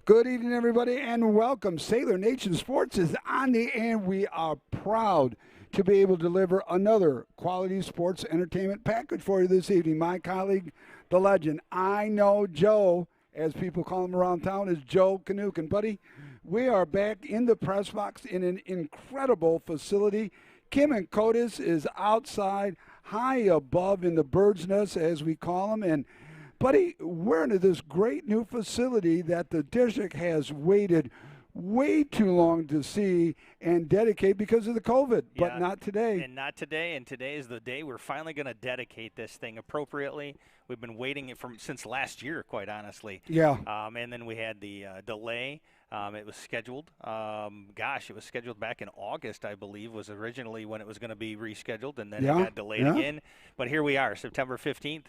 Good evening, everybody, and welcome. Sailor Nation Sports is on the air. We are proud to be able to deliver another quality sports entertainment package for you this evening. My colleague, the legend, I Know Joe, as people call him around town, is Joe Canuck. Buddy, we are back in the press box in an incredible facility. Kim and Codis is outside, high above in the bird's nest, as we call them, and buddy, we're into this great new facility that the district has waited way too long to see and dedicate because of the COVID, but not today. And not today, and today is the day we're finally going to dedicate this thing appropriately. We've been waiting since last year, quite honestly. Yeah. And then we had the delay. It was scheduled. It was scheduled back in August, I believe, was originally when it was going to be rescheduled, and then it got delayed again. But here we are, September 15th.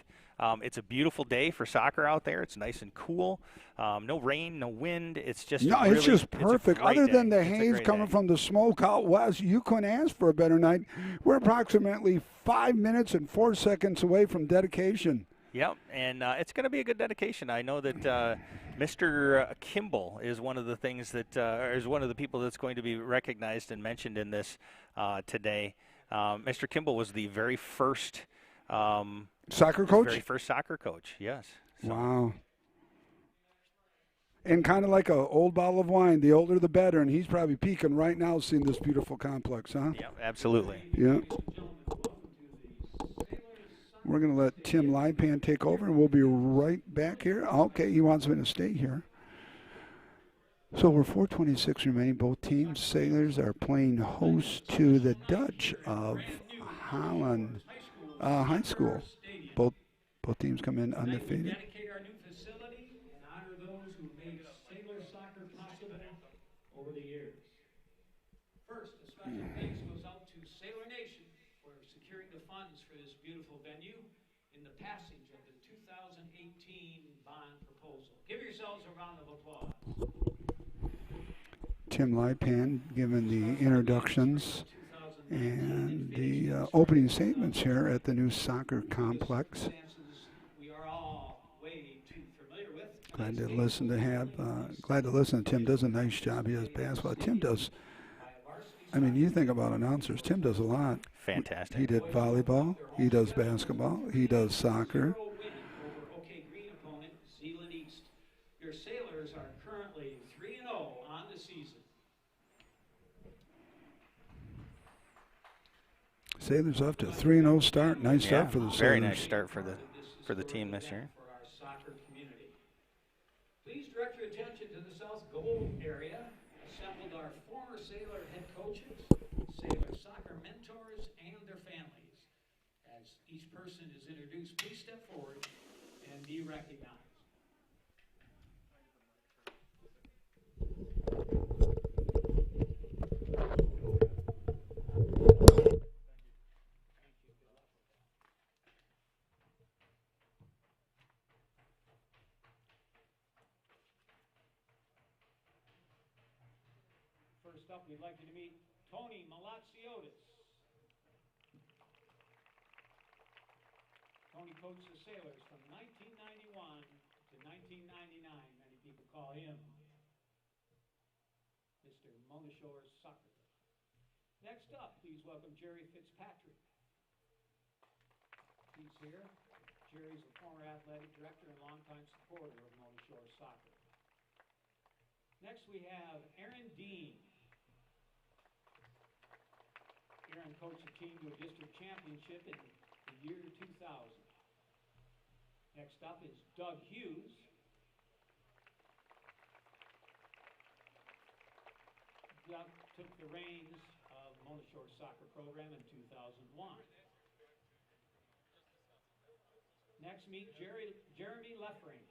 It's a beautiful day for soccer out there. It's nice and cool. No rain, no wind. It's just it's just perfect. Other than the haze coming from the smoke out west, you couldn't ask for a better night. We're approximately 5 minutes and 4 seconds away from dedication. Yep, and it's going to be a good dedication. I know that Mr. Kimball is one of the things that is one of the people that's going to be recognized and mentioned in this today. Mr. Kimball was the very first soccer coach? Very first soccer coach, yes. So. Wow. And kind of like an old bottle of wine, the older the better, and he's probably peaking right now seeing this beautiful complex, huh? Yeah, absolutely. Yeah. We're going to let Tim Lipan take over, and we'll be right back here. Okay, he wants me to stay here. So we're 4:26 remaining. Both teams, Sailors, are playing host to the Dutch of Holland High School. Both teams come in undefeated. Dedicate our new facility and honor those who made Sailor soccer possible over the years. First, a special thanks goes out to Sailor Nation for securing the funds for this beautiful venue in the passage of the 2018 bond proposal. Give yourselves a round of applause. Tim Lipan giving the introductions and the opening statements here at the new soccer complex. We are all way too familiar with. Glad to listen to Tim. Does a nice job. He does basketball. Tim does. I mean, you think about announcers. Tim does a lot. Fantastic. He did volleyball. He does basketball. He does soccer. Your Sailors are currently 3-0 on the season. Sailors off to a 3-0 start. Nice start for the Sailors. Very nice start for the team this year. For our soccer community. Please direct your attention to the South Goal area. Assembled our former Sailor head coaches, Sailor soccer mentors, and their families. As each person is introduced, please step forward and be recognized. First up, we'd like you to meet Tony Malacciotis. Tony coached the Sailors from 1991 to 1999. Many people call him Mr. Mona Shore's Soccer. Next up, please welcome Jerry Fitzpatrick. He's here. Jerry's a former athletic director and longtime supporter of Mona Shore Soccer. Next, we have Aaron Dean. Aaron coached the team to a district championship in the year 2000. Next up is Doug Hughes. Doug took the reins of Mona Shore Soccer program in 2001. Next, meet Jeremy Leffering.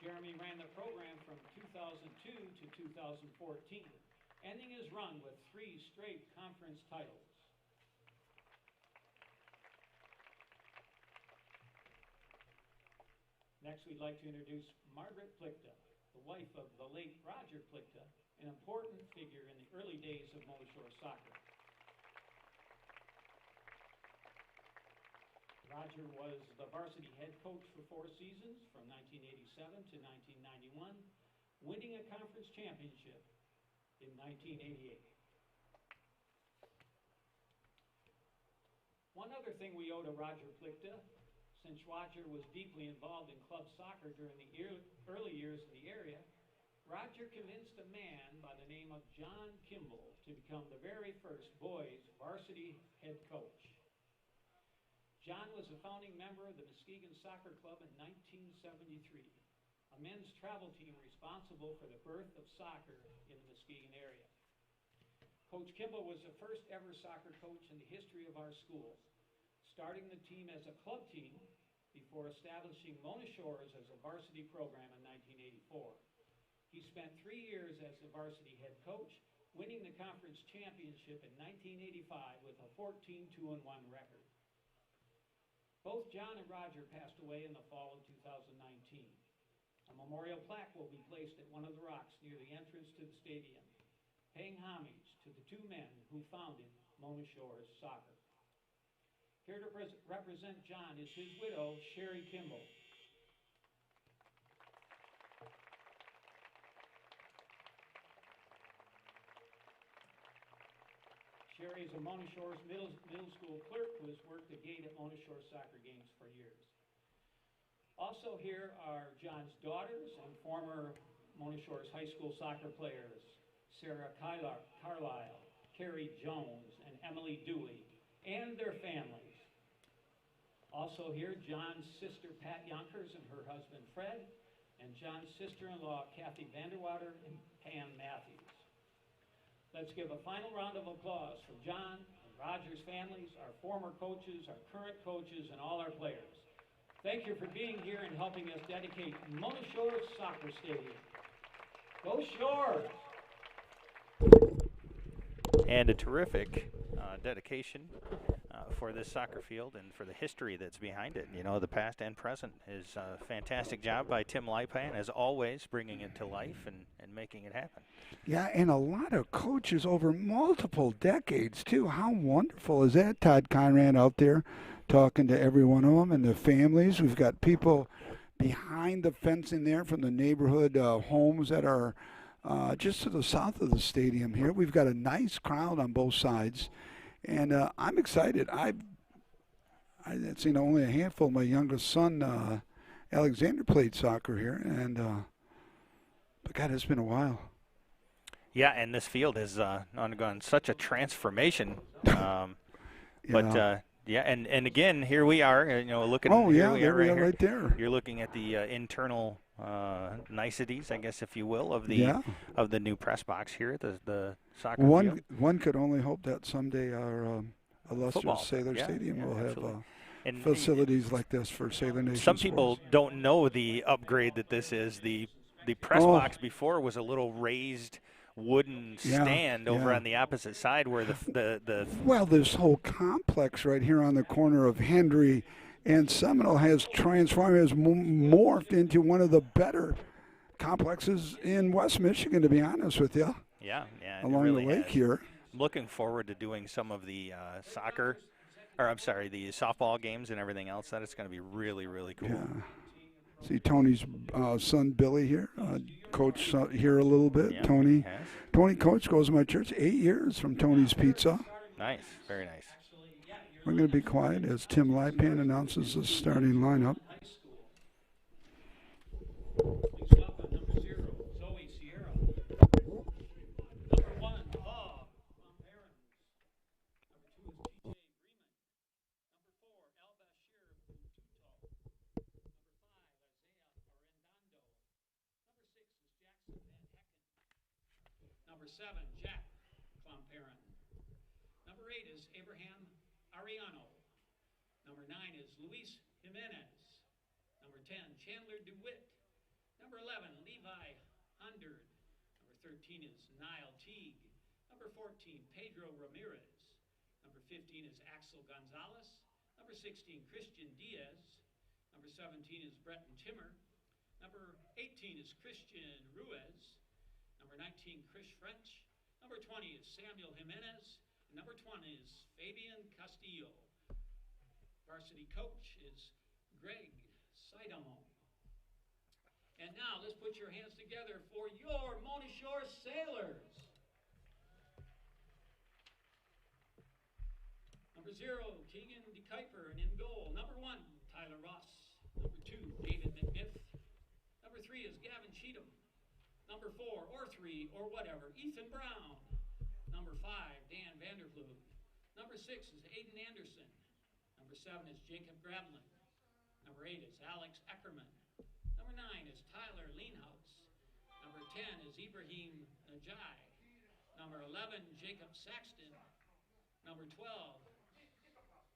Jeremy ran the program from 2002 to 2014, ending his run with 3 straight conference titles. Next, we'd like to introduce Margaret Plichta, the wife of the late Roger Plichta, an important figure in the early days of Mona Shore Soccer. Roger was the varsity head coach for 4 seasons from 1987 to 1991, winning a conference championship in 1988. One other thing we owe to Roger Plichta, since Roger was deeply involved in club soccer during the early years in the area, Roger convinced a man by the name of John Kimball to become the very first boys varsity head coach. John was a founding member of the Muskegon Soccer Club in 1973, a men's travel team responsible for the birth of soccer in the Muskegon area. Coach Kimball was the first ever soccer coach in the history of our school, starting the team as a club team before establishing Mona Shores as a varsity program in 1984. He spent 3 years as the varsity head coach, winning the conference championship in 1985 with a 14-2-1 record. Both John and Roger passed away in the fall of 2019. A memorial plaque will be placed at one of the rocks near the entrance to the stadium, paying homage to the 2 men who founded Mona Shores Soccer. Here to represent John is his widow, Sherry Kimball. Sherry is a Mona Shores middle school clerk who has worked the gate at Mona Shores soccer games for years. Also here are John's daughters and former Mona Shores high school soccer players, Sarah Carlisle, Carrie Jones, and Emily Dewey, and their families. Also here, John's sister Pat Yonkers and her husband Fred, and John's sister-in-law Kathy Vanderwater and Pam Matthews. Let's give a final round of applause for John and Roger's families, our former coaches, our current coaches, and all our players. Thank you for being here and helping us dedicate Mona Shores Soccer Stadium. Go Shores! And a terrific dedication for this soccer field and for the history that's behind it. You know, the past and present is a fantastic job by Tim Lipan, as always, bringing it to life and making it happen. Yeah, and a lot of coaches over multiple decades, too. How wonderful is that? Todd Conrad out there talking to every one of them and the families. We've got people behind the fence in there from the neighborhood homes that are just to the south of the stadium here. We've got a nice crowd on both sides, and I'm excited. I've seen only a handful. My youngest son, Alexander, played soccer here, and but God, it's been a while. Yeah, and this field has undergone such a transformation. But yeah, and again, here we are, you know, looking. Oh yeah, there we are right there. You're looking at the internal niceties, I guess, if you will, of the new press box here, the soccer field. One could only hope that someday our illustrious Sailor Stadium will have facilities like this for Sailor Nation. Some people don't know the upgrade that this is. The press box before was a little raised wooden stand over on the opposite side where the well, this whole complex right here on the corner of Hendry and Seminole has transformed, has morphed into one of the better complexes in West Michigan, to be honest with you. Yeah, along really the lake here. I'm looking forward to doing some of the the softball games and everything else. That it's going to be really, really cool. Yeah. See Tony's son Billy here, coach here a little bit. Yeah, Tony coach, goes to my church 8 years from Tony's Pizza. Nice, very nice. We're going to be quiet as Tim Lipan announces the starting lineup. Number 7, Jack Clomperin. Number 8 is Abraham Ariano. Number 9 is Luis Jimenez. Number 10, Chandler DeWitt. Number 11, Levi Hundred. Number 13 is Niall Teague. Number 14, Pedro Ramirez. Number 15 is Axel Gonzalez. Number 16, Christian Diaz. Number 17 is Breton Timmer. Number 18 is Christian Ruiz. Number 19, Chris French. Number 20 is Samuel Jimenez. And number 20 is Fabian Castillo. Varsity coach is Greg Sidamo. And now let's put your hands together for your Mona Shore Sailors. Number 0, Keegan DeKuyper, and in goal. Number 1, Tyler Ross. Number 2, David McNiff. Number 3 is Gavin Cheatham. Number 4, or 3, or whatever, Ethan Brown. Number 5, Dan Vandervloed. Number 6 is Hayden Anderson. Number 7 is Jacob Grablin. Number 8 is Alex Eckerman. Number 9 is Tyler Leanhouse. Number 10 is Ibrahim Najai. Number 11, Jacob Saxton. Number 12,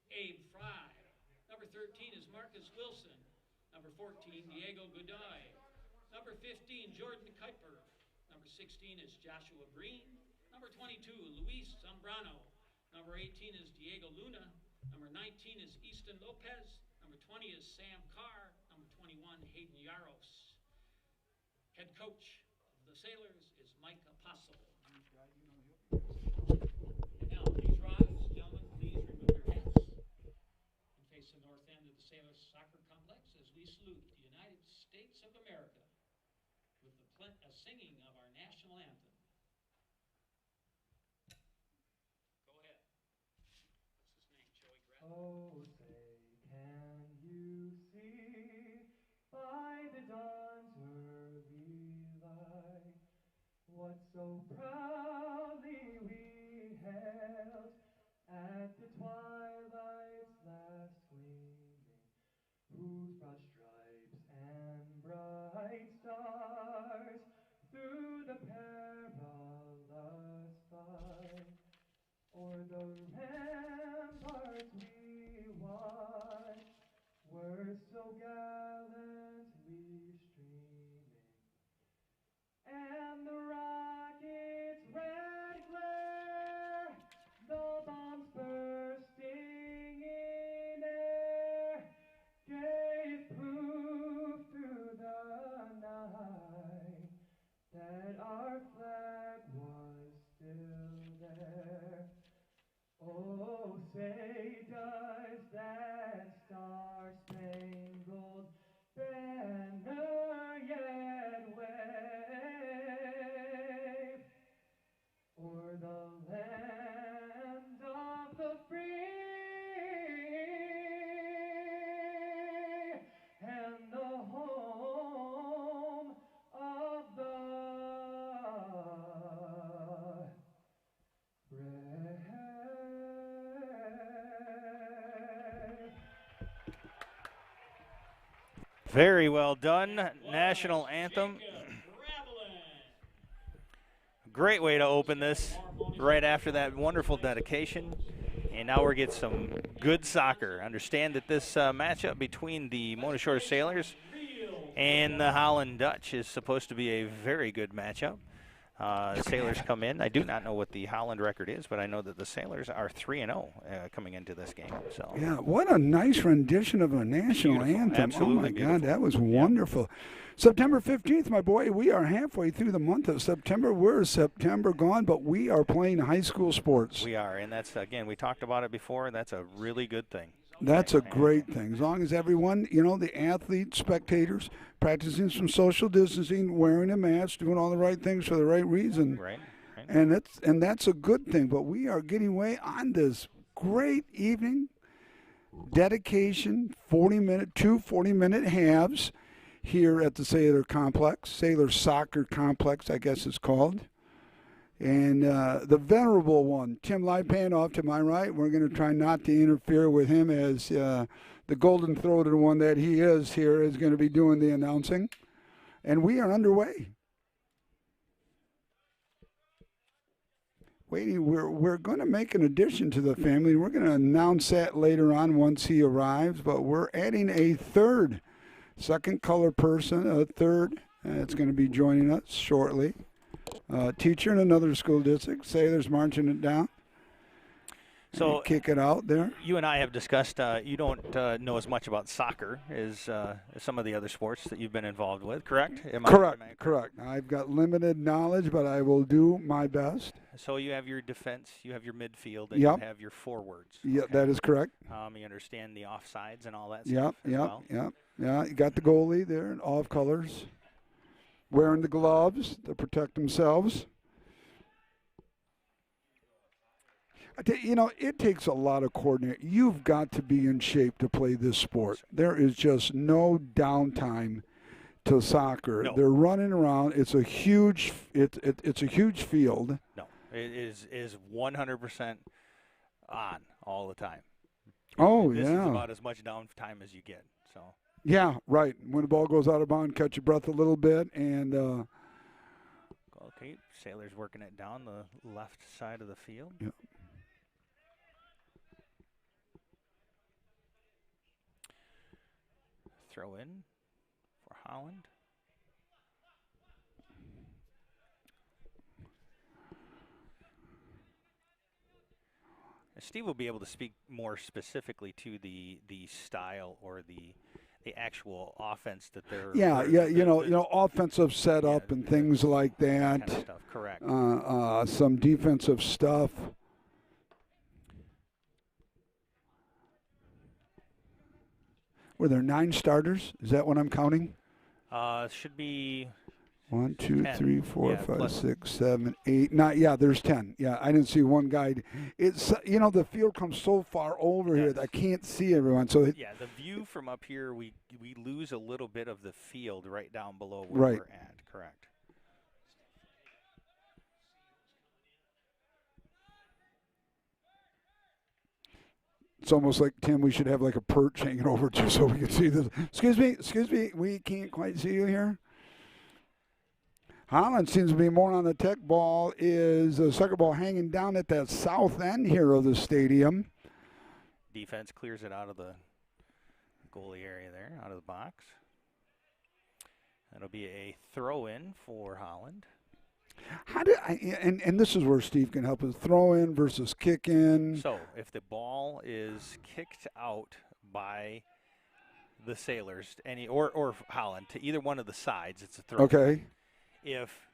Abe Fry. Number 13 is Marcus Wilson. Number 14, Diego Godoy. Number 15, Jordan Kuiper. Number 16 is Joshua Green. Number 22, Luis Zambrano. Number 18 is Diego Luna. Number 19 is Easton Lopez. Number 20 is Sam Carr. Number 21, Hayden Yaros. Head coach of the Sailors is Mike Apostle. And now, please rise, gentlemen. Please remove your hats and face the north end of the Sailors Soccer Complex as we salute the United States of America with the singing of our national anthem. Go ahead. What's his name? Joey Grant? Oh, say, can you see by the dawn's early light what so proudly we hailed at the twilight's last gleaming, whose broad stripes and bright stars through the perilous fight o'er the ramparts we watched were so gallantly streaming, and the rocket's red glare, the bombs bursting in air, gave proof through the night that our flag was still there. Oh, say does that star-spangled banner yet wave o'er the land of the free and the home of the brave? Very well done. National anthem. Great way to open this right after that wonderful dedication. And now we're getting some good soccer. Understand that this matchup between the Mona Shore Sailors and the Holland Dutch is supposed to be a very good matchup. Sailors come in. I do not know what the Holland record is, but I know that the Sailors are 3-0 coming into this game. So yeah, what a nice rendition of a national anthem. Absolutely oh, my beautiful. God, that was wonderful. September 15th, my boy, we are halfway through the month of September. We're September gone, but we are playing high school sports. We are, and that's, again, we talked about it before. That's a really good thing. That's a great thing. As long as everyone, you know, the athletes, spectators, practicing some social distancing, wearing a mask, doing all the right things for the right reason. Right. And that's a good thing. But we are getting way on this great evening. Dedication, 40-minute halves here at the Sailor Complex. Sailor Soccer Complex, I guess it's called. And the venerable one, Tim Lipan, off to my right. We're going to try not to interfere with him as the golden-throated one that he is here is going to be doing the announcing. And we are underway. Waiting, we're going to make an addition to the family. We're going to announce that later on once he arrives. But we're adding a third, second color person, a third. It's going to be joining us shortly. Teacher in another school district. Sailors marching it down. So kick it out there. You and I have discussed you don't know as much about soccer as some of the other sports that you've been involved with, correct? Correct. I've got limited knowledge, but I will do my best. So you have your defense, you have your midfield, and Yep. you have your forwards. Yeah, okay? that is correct. You understand the offsides and all that Yep, stuff as well? Yeah, you got the goalie there in off colors, wearing the gloves to protect themselves. It takes a lot of coordination. You've got to be in shape to play this sport. There is just no downtime to soccer. No. They're running around. It's a huge it's a huge field. No, it is 100% on all the time. Oh, this yeah. is about as much downtime as you get. So. Yeah, right. When the ball goes out of bounds, catch your breath a little bit, and okay, Sailors working it down the left side of the field. Yep. Throw in for Holland. Steve will be able to speak more specifically to the style or the actual offense that they're offensive setup and things like that. Kind of stuff. Correct. Some defensive stuff. Were there 9 starters? Is that what I'm counting? Should be 1, 2, 10. 3, 4, Yeah, 5, plus- 6, 7, 8, 9. Yeah, there's 10. Yeah, I didn't see one guy. It's the field comes so far over here that I can't see everyone. So yeah, the view from up here, we lose a little bit of the field right down below where we're at. Correct. it's almost like, Tim, we should have like a perch hanging over to so we can see this. Excuse me, we can't quite see you here. Holland seems to be more on the tech ball. Is a soccer ball hanging down at that south end here of the stadium. Defense clears it out of the goalie area there, out of the box. That'll be a throw-in for Holland. How did and this is where Steve can help us. Throw in versus kick in. So if the ball is kicked out by the Sailors, or Holland, to either one of the sides, it's a throw. Okay. If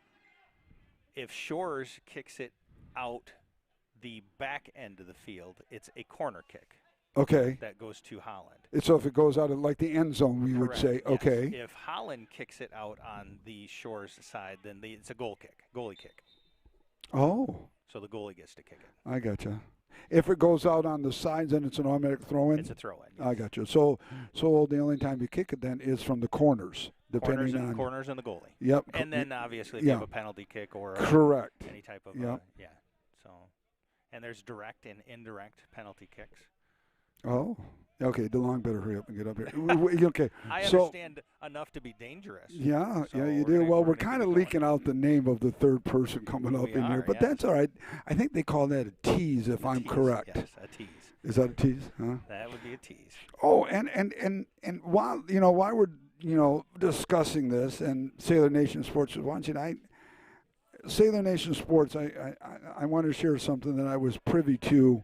Shores kicks it out the back end of the field, it's a corner kick. Okay. That goes to Holland. So if it goes out of like the end zone, we would Correct, say, yes. okay. If Holland kicks it out on the Shores side, then it's a goalie kick. Oh. So the goalie gets to kick it. I gotcha. If it goes out on the sides, then it's an automatic throw-in? It's a throw-in. Yes. I gotcha. So the only time you kick it then is from the corners, depending on corners and the goalie. Yep. And then obviously if you have a penalty kick or correct. Any type of So, and there's direct and indirect penalty kicks. Oh. Okay, DeLong better hurry up and get up here. Okay. I understand enough to be dangerous. Yeah, so you do. Well, we're kind of leaking out the name of the third person coming up in here, but that's all right. I think they call that a tease, if I'm correct. Yes, a tease. Is that a tease? Huh? That would be a tease. Oh, and while we're discussing this and Sailor Nation Sports was watching, Sailor Nation Sports, I want to share something that I was privy to.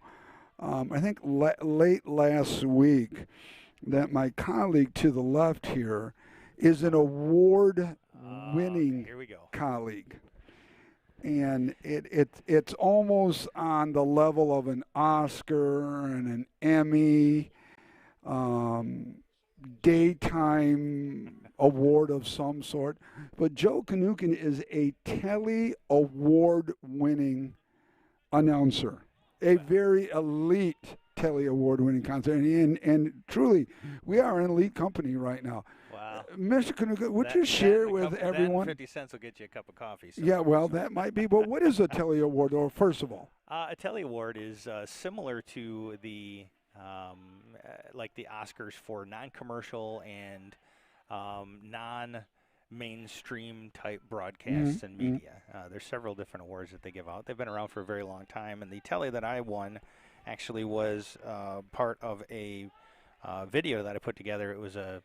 I think late last week, that my colleague to the left here is an award-winning colleague, and it's almost on the level of an Oscar and an Emmy, daytime award of some sort. But Joe Kanukin is a Telly award-winning announcer. A very elite Telly award-winning concert, and truly, we are an elite company right now. Wow, Mr. Kanuka, would you share with everyone? 50 cents will get you a cup of coffee. So. Yeah, well, that might be. But what is a Telly award, or first of all? A Telly award is similar to the like the Oscars for non-commercial and non-mainstream type broadcasts and media. There's several different awards that they give out. They've been around for a very long time, and the Telly that I won actually was part of a video that I put together. It was a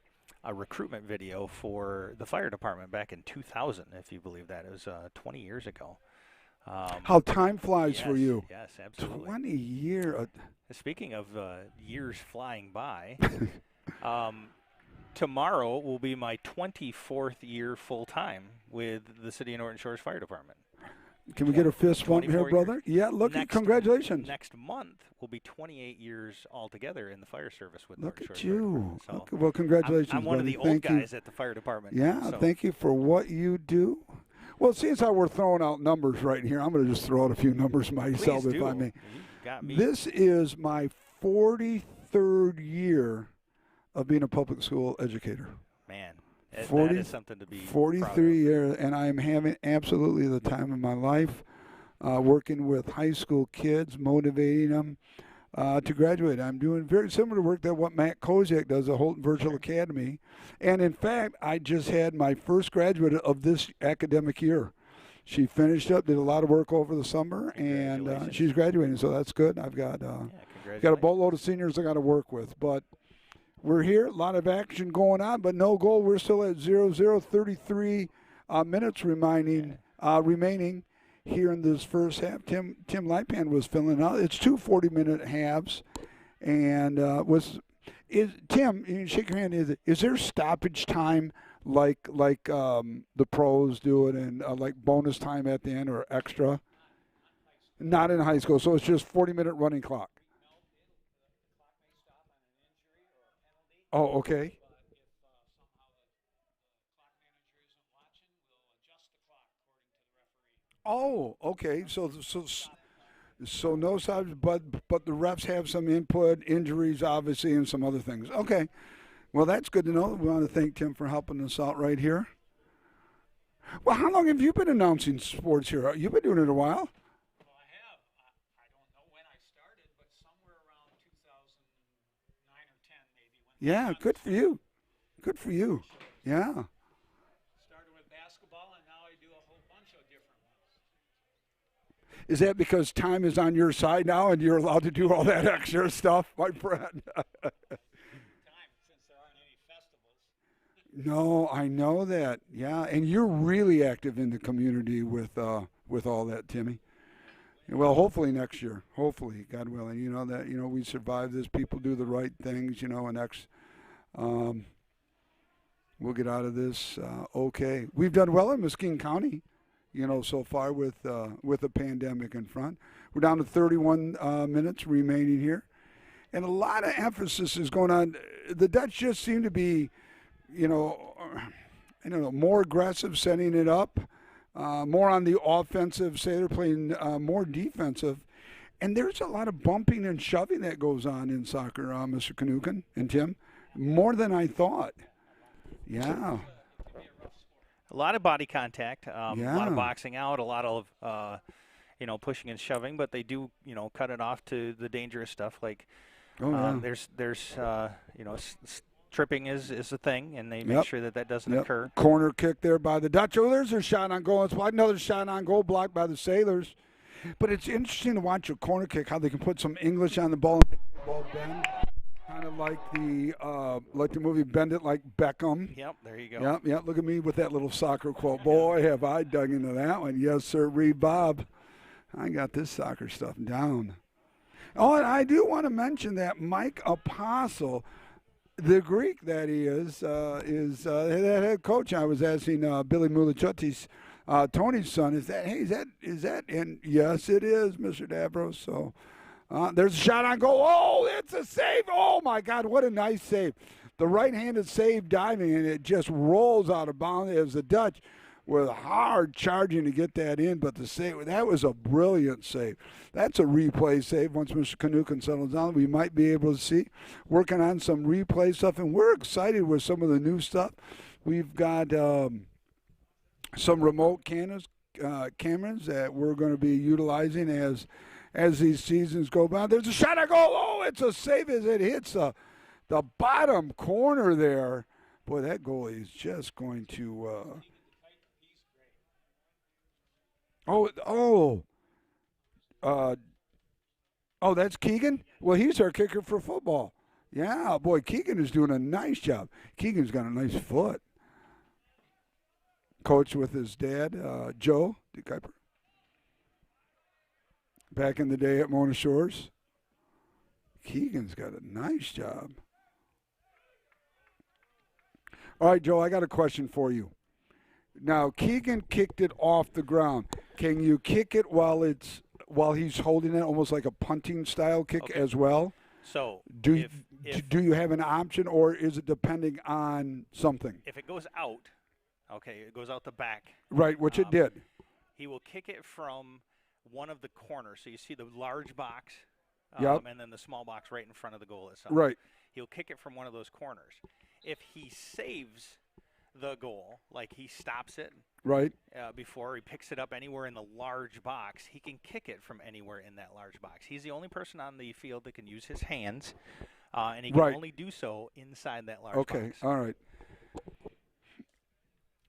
recruitment video for the fire department back in 2000, if you believe that. It was 20 years ago. How time flies for yes, you. Yes, absolutely. 20 years. Speaking of years flying by, tomorrow will be my 24th year full-time with the City of Norton Shores Fire Department. Can we get a fist bump here, 24 brother? Yeah, look, congratulations. Next month will be 28 years altogether in the fire service with Look Norton at Shores Fire you. Department. So Okay, well, congratulations, I'm one of buddy. the old Thank you. guys at the fire department. Yeah, so. thank you for what you do. Well, since how we're throwing out numbers right here, I'm going to just throw out a few numbers myself, Please if do. I may. You got me. This is my 43rd year of being a public school educator. Man, 40, that is something to be 43 years, and I am having absolutely the time of my life working with high school kids, motivating them to graduate. I'm doing very similar work to what Mack does at Holton Virtual Academy. And in fact, I just had my first graduate of this academic year. She finished up, did a lot of work over the summer, and she's graduating, so that's good. I've got a boatload of seniors I got to work with. But we're here, a lot of action going on, but no goal. We're still at 0-0, 33 minutes remaining here in this first half. Tim Lightpan was filling out. It's two 40-minute halves, and Tim? You shake your hand. Is there stoppage time like the pros do it, and like bonus time at the end or extra? Not in high school, so it's just 40-minute running clock. Oh, okay. Oh, okay. So no stoppage, but the refs have some input, injuries obviously, and some other things. Okay. Well, that's good to know. We want to thank Tim for helping us out right here. Well, how long have you been announcing sports here? You've been doing it a while. Well, I have. I don't know when I started, but somewhere around 2009 or 10 maybe. Yeah, good for you. Good for you. Yeah. Started with basketball, and now I do a whole bunch of different ones. Is that because time is on your side now and you're allowed to do all that extra stuff, my friend? Since there aren't any festivals. No, I know that. Yeah, and you're really active in the community with all that, Timmy. Well, hopefully next year. Hopefully, God willing. You know that. You know we survive this. People do the right things. You know, and we'll get out of this okay. We've done well in Muskegon County. You know, so far with the pandemic in front. We're down to 31 minutes remaining here. And a lot of emphasis is going on. The Dutch just seem to be, you know, I don't know, more aggressive setting it up, more on the offensive. Say they're playing more defensive. And there's a lot of bumping and shoving that goes on in soccer, Mr. Kanukin and Tim, more than I thought. Yeah. A lot of body contact, a lot of boxing out, a lot of, pushing and shoving, but they do, cut it off to the dangerous stuff. Like there's tripping is a thing, and they make sure that doesn't occur. Corner kick there by the Dutch. Oh, there's a shot on goal. It's another shot on goal blocked by the Sailors. But it's interesting to watch a corner kick, how they can put some English on the ball and make the ball bend. Kind of like the movie Bend It Like Beckham. Yep, there you go. Yep. Look at me with that little soccer quote. Boy, have I dug into that one. Yes, sir, Bob. I got this soccer stuff down. Oh, and I do want to mention that Mike Apostle, the Greek that he is the head coach. I was asking Billy Malacciotis, Tony's son, is that? And yes, it is, Mr. Davros. So. There's a shot on goal. Oh, it's a save. Oh, my God, what a nice save. The right-handed save diving, and it just rolls out of bounds as the Dutch were hard charging to get that in. But the save, that was a brilliant save. That's a replay save. Once Mr. Kanukin settles down, we might be able to see. Working on some replay stuff, and we're excited with some of the new stuff. We've got some remote cameras that we're going to be utilizing as these seasons go by. There's a shot on goal. Oh, it's a save as it hits the bottom corner there. Boy, that goalie is just going to that's Keegan? Well, he's our kicker for football. Yeah, boy, Keegan is doing a nice job. Keegan's got a nice foot. Coach with his dad, Joe DeKuyper. back in the day at Mona Shores. Keegan's got a nice job. All right, Joe, I got a question for you. Now, Keegan kicked it off the ground. Can you kick it while he's holding it, almost like a punting style kick as well? So do you have an option, or is it depending on something? If it goes out, okay, it goes out the back. Right, which it did. He will kick it from one of the corners. So you see the large box, Yep. and then the small box right in front of the goal itself. Right. He'll kick it from one of those corners. If he saves the goal, like he stops it right before he picks it up anywhere in the large box, he can kick it from anywhere in that large box. He's the only person on the field that can use his hands, and he can only do so inside that large box. Okay, all right.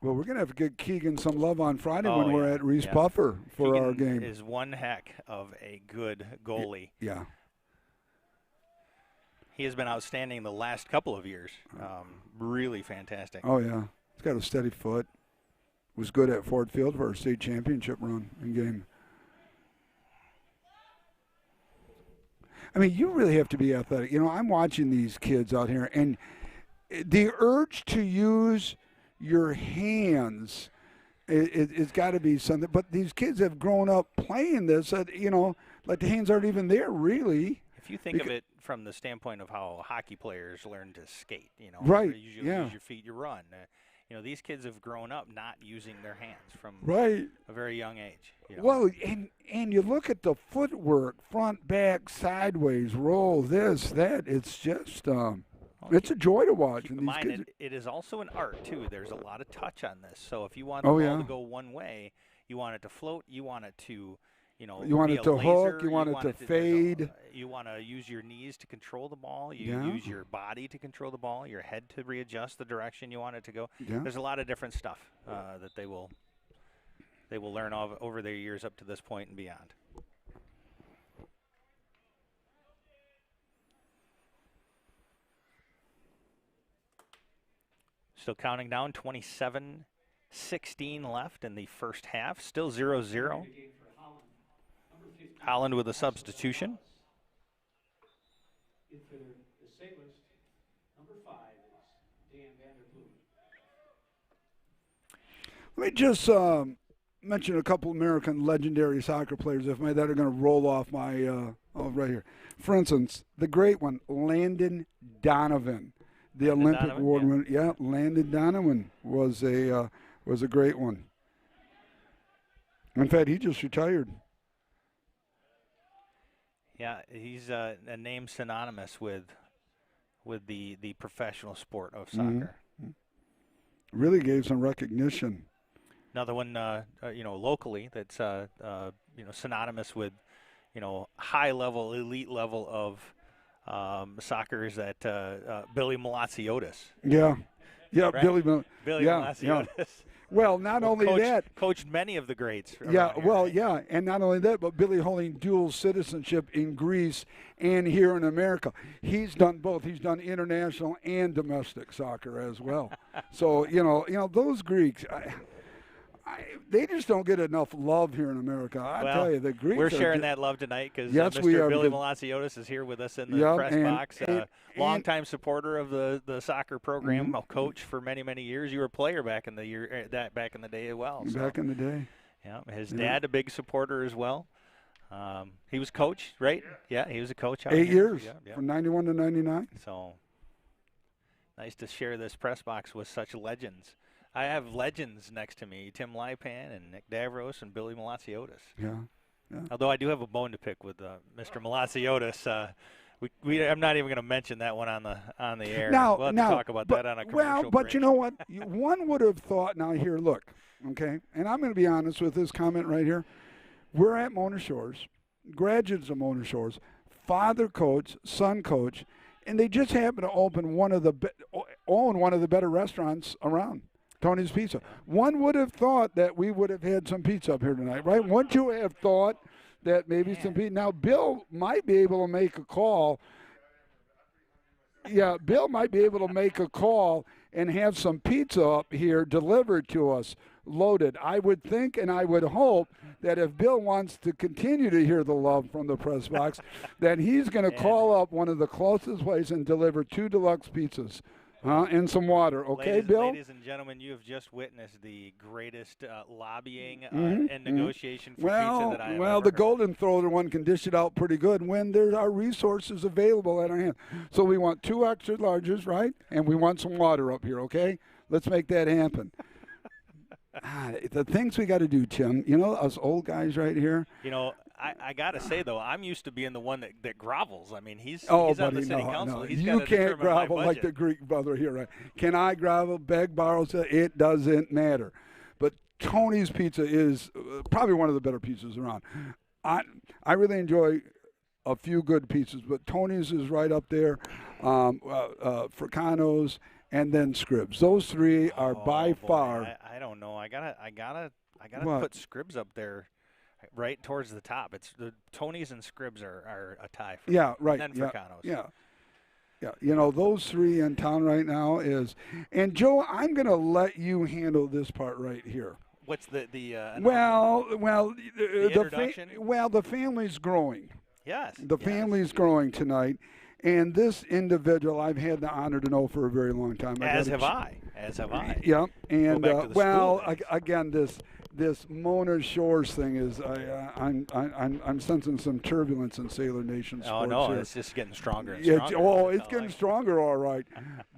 Well, we're going to have to give Keegan some love on Friday when we're at Reese Puffer for Keegan our game. Is one heck of a good goalie. Yeah. He has been outstanding the last couple of years. Really fantastic. Oh, yeah. He's got a steady foot. Was good at Ford Field for our state championship run in game. I mean, you really have to be athletic. You know, I'm watching these kids out here, and the urge to use your hands, it's got to be something. But these kids have grown up playing this, you know, like the hands aren't even there, really. If you think of it from the standpoint of how hockey players learn to skate, you know, right? Use your feet, you run. You know, these kids have grown up not using their hands from a very young age. You know? Well, and you look at the footwork, front, back, sideways, roll, this, that. It's just it's a joy to watch. Keep in mind, it is also an art too. There's a lot of touch on this. So if you want the ball to go one way, you want it to float, you want it to, you want it to hook, you want it to fade. You want to use your knees to control the ball. You use your body to control the ball, your head to readjust the direction you want it to go. Yeah. There's a lot of different stuff that they will learn over their years up to this point and beyond. Still counting down, 27-16 left in the first half. Still 0-0. Holland with a substitution. In for the Sailors, number 5 is Dan Vanderpool. Let me just mention a couple American legendary soccer players, that are going to roll off my right here. For instance, the great one, Landon Donovan, the Olympic award winner. Yeah, Landon Donovan was a great one. In fact, he just retired. Yeah, he's a name synonymous with the professional sport of soccer. Mm-hmm. Really gave some recognition. Another one, locally that's synonymous with, high level, elite level of soccer is that Billy Malacciotis. Yeah, right? Billy Malacciotis. Yeah. Well, not only that. Coached many of the greats. And not only that, but Billy holding dual citizenship in Greece and here in America. He's done both. He's done international and domestic soccer as well. So, those Greeks, they just don't get enough love here in America. I tell you, the Greeks. We're sharing that love tonight because Mr. Billy Malacciotis is here with us in the press box. Longtime supporter of the soccer program, a coach for many, many years. You were a player back in the day as well. So. Back in the day. Yeah, his dad a big supporter as well. He was coach, right? Yeah, he was a coach. 8 years, from 91 to 99. So nice to share this press box with such legends. I have legends next to me, Tim Lipan and Nick Davros and Billy Malacciotis. Yeah. Although I do have a bone to pick with Mr. Malacciotis. I'm not even going to mention that one on the air. We'll have to talk about that on a commercial break. You know what? One would have thought, now here, look, okay, and I'm going to be honest with this comment right here. We're at Mona Shores, graduates of Mona Shores, father coach, son coach, and they just happen to own one of the better restaurants around. Tony's Pizza. One would have thought that we would have had some pizza up here tonight, right? Wouldn't you have thought that maybe some pizza? Now, Bill might be able to make a call. Yeah, Bill might be able to make a call and have some pizza up here delivered to us. loaded. I would think and I would hope that if Bill wants to continue to hear the love from the press box, that he's going to call up one of the closest places and deliver 2 deluxe pizzas. And some water, okay, Bill? Ladies and gentlemen, you have just witnessed the greatest lobbying and negotiation for pizza that I have Well, ever the heard. Golden Thrower one can dish it out pretty good when there are resources available at our hand. So we want 2 extra larges, right? And we want some water up here, okay? Let's make that happen. The things we got to do, Tim, you know, us old guys right here. You know, I got to say, though, I'm used to being the one that grovels. I mean, he's buddy, on the city no, council. no. He's You gotta can't determine my grovel like budget. the Greek brother here, right? Can I grovel, beg, borrow? It doesn't matter. But Tony's Pizza is probably one of the better pizzas around. I really enjoy a few good pizzas, but Tony's is right up there. Fricano's and then Scribs. Those 3 are by far. I don't know. I gotta What? put Scribs up there, right towards the top. It's the Tony's and Scribs are a tie. For Yeah, me. right. And then Fricano's. Yeah. You know, those 3 in town right now is. And Joe, I'm going to let you handle this part right here. What's the introduction? The family's growing. Yes. The family's growing tonight. And this individual I've had the honor to know for a very long time. As have I. Yeah. And Go back to the school days. again, this Mona Shores thing is I'm sensing some turbulence in Sailor Nation sports. Oh no, here. it's just getting stronger and stronger. It's getting stronger, all right.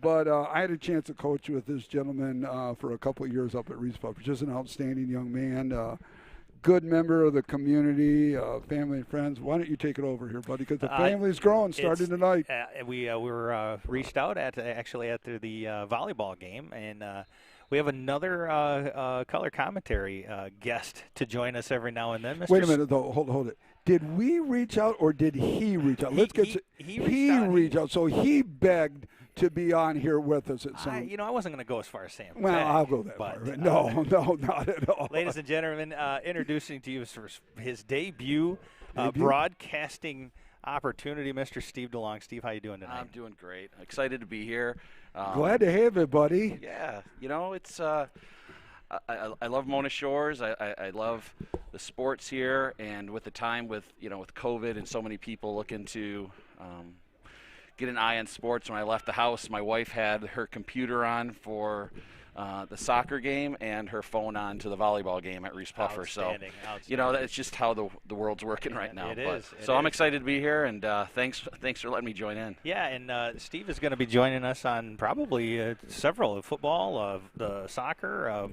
But I had a chance to coach with this gentleman for a couple of years up at Reese Pub. Just an outstanding young man. Good member of the community, family and friends. Why don't you take it over here, buddy? Because the family's growing starting tonight. We were reached out after the volleyball game, and we have another color commentary guest to join us every now and then. Mr. Wait a minute, though. Hold it. Did we reach out or did he reach out? He reached out. So he begged to be on here with us. I wasn't going to go as far as saying. Well, I'll go that far. No, not at all. Ladies and gentlemen, introducing to you for his debut broadcasting opportunity, Mr. Steve DeLong. Steve, how you doing tonight? I'm doing great. Excited to be here. Glad to have you, buddy. Yeah, it's I love Mona Shores. I love the sports here, and with the time with COVID and so many people looking to get an eye on sports. When I left the house, my wife had her computer on for the soccer game and her phone on to the volleyball game at Reese Puffer. So, that's just how the world's working right now. So I'm excited to be here, and thanks for letting me join in. Yeah, and Steve is going to be joining us on probably several of football, the soccer.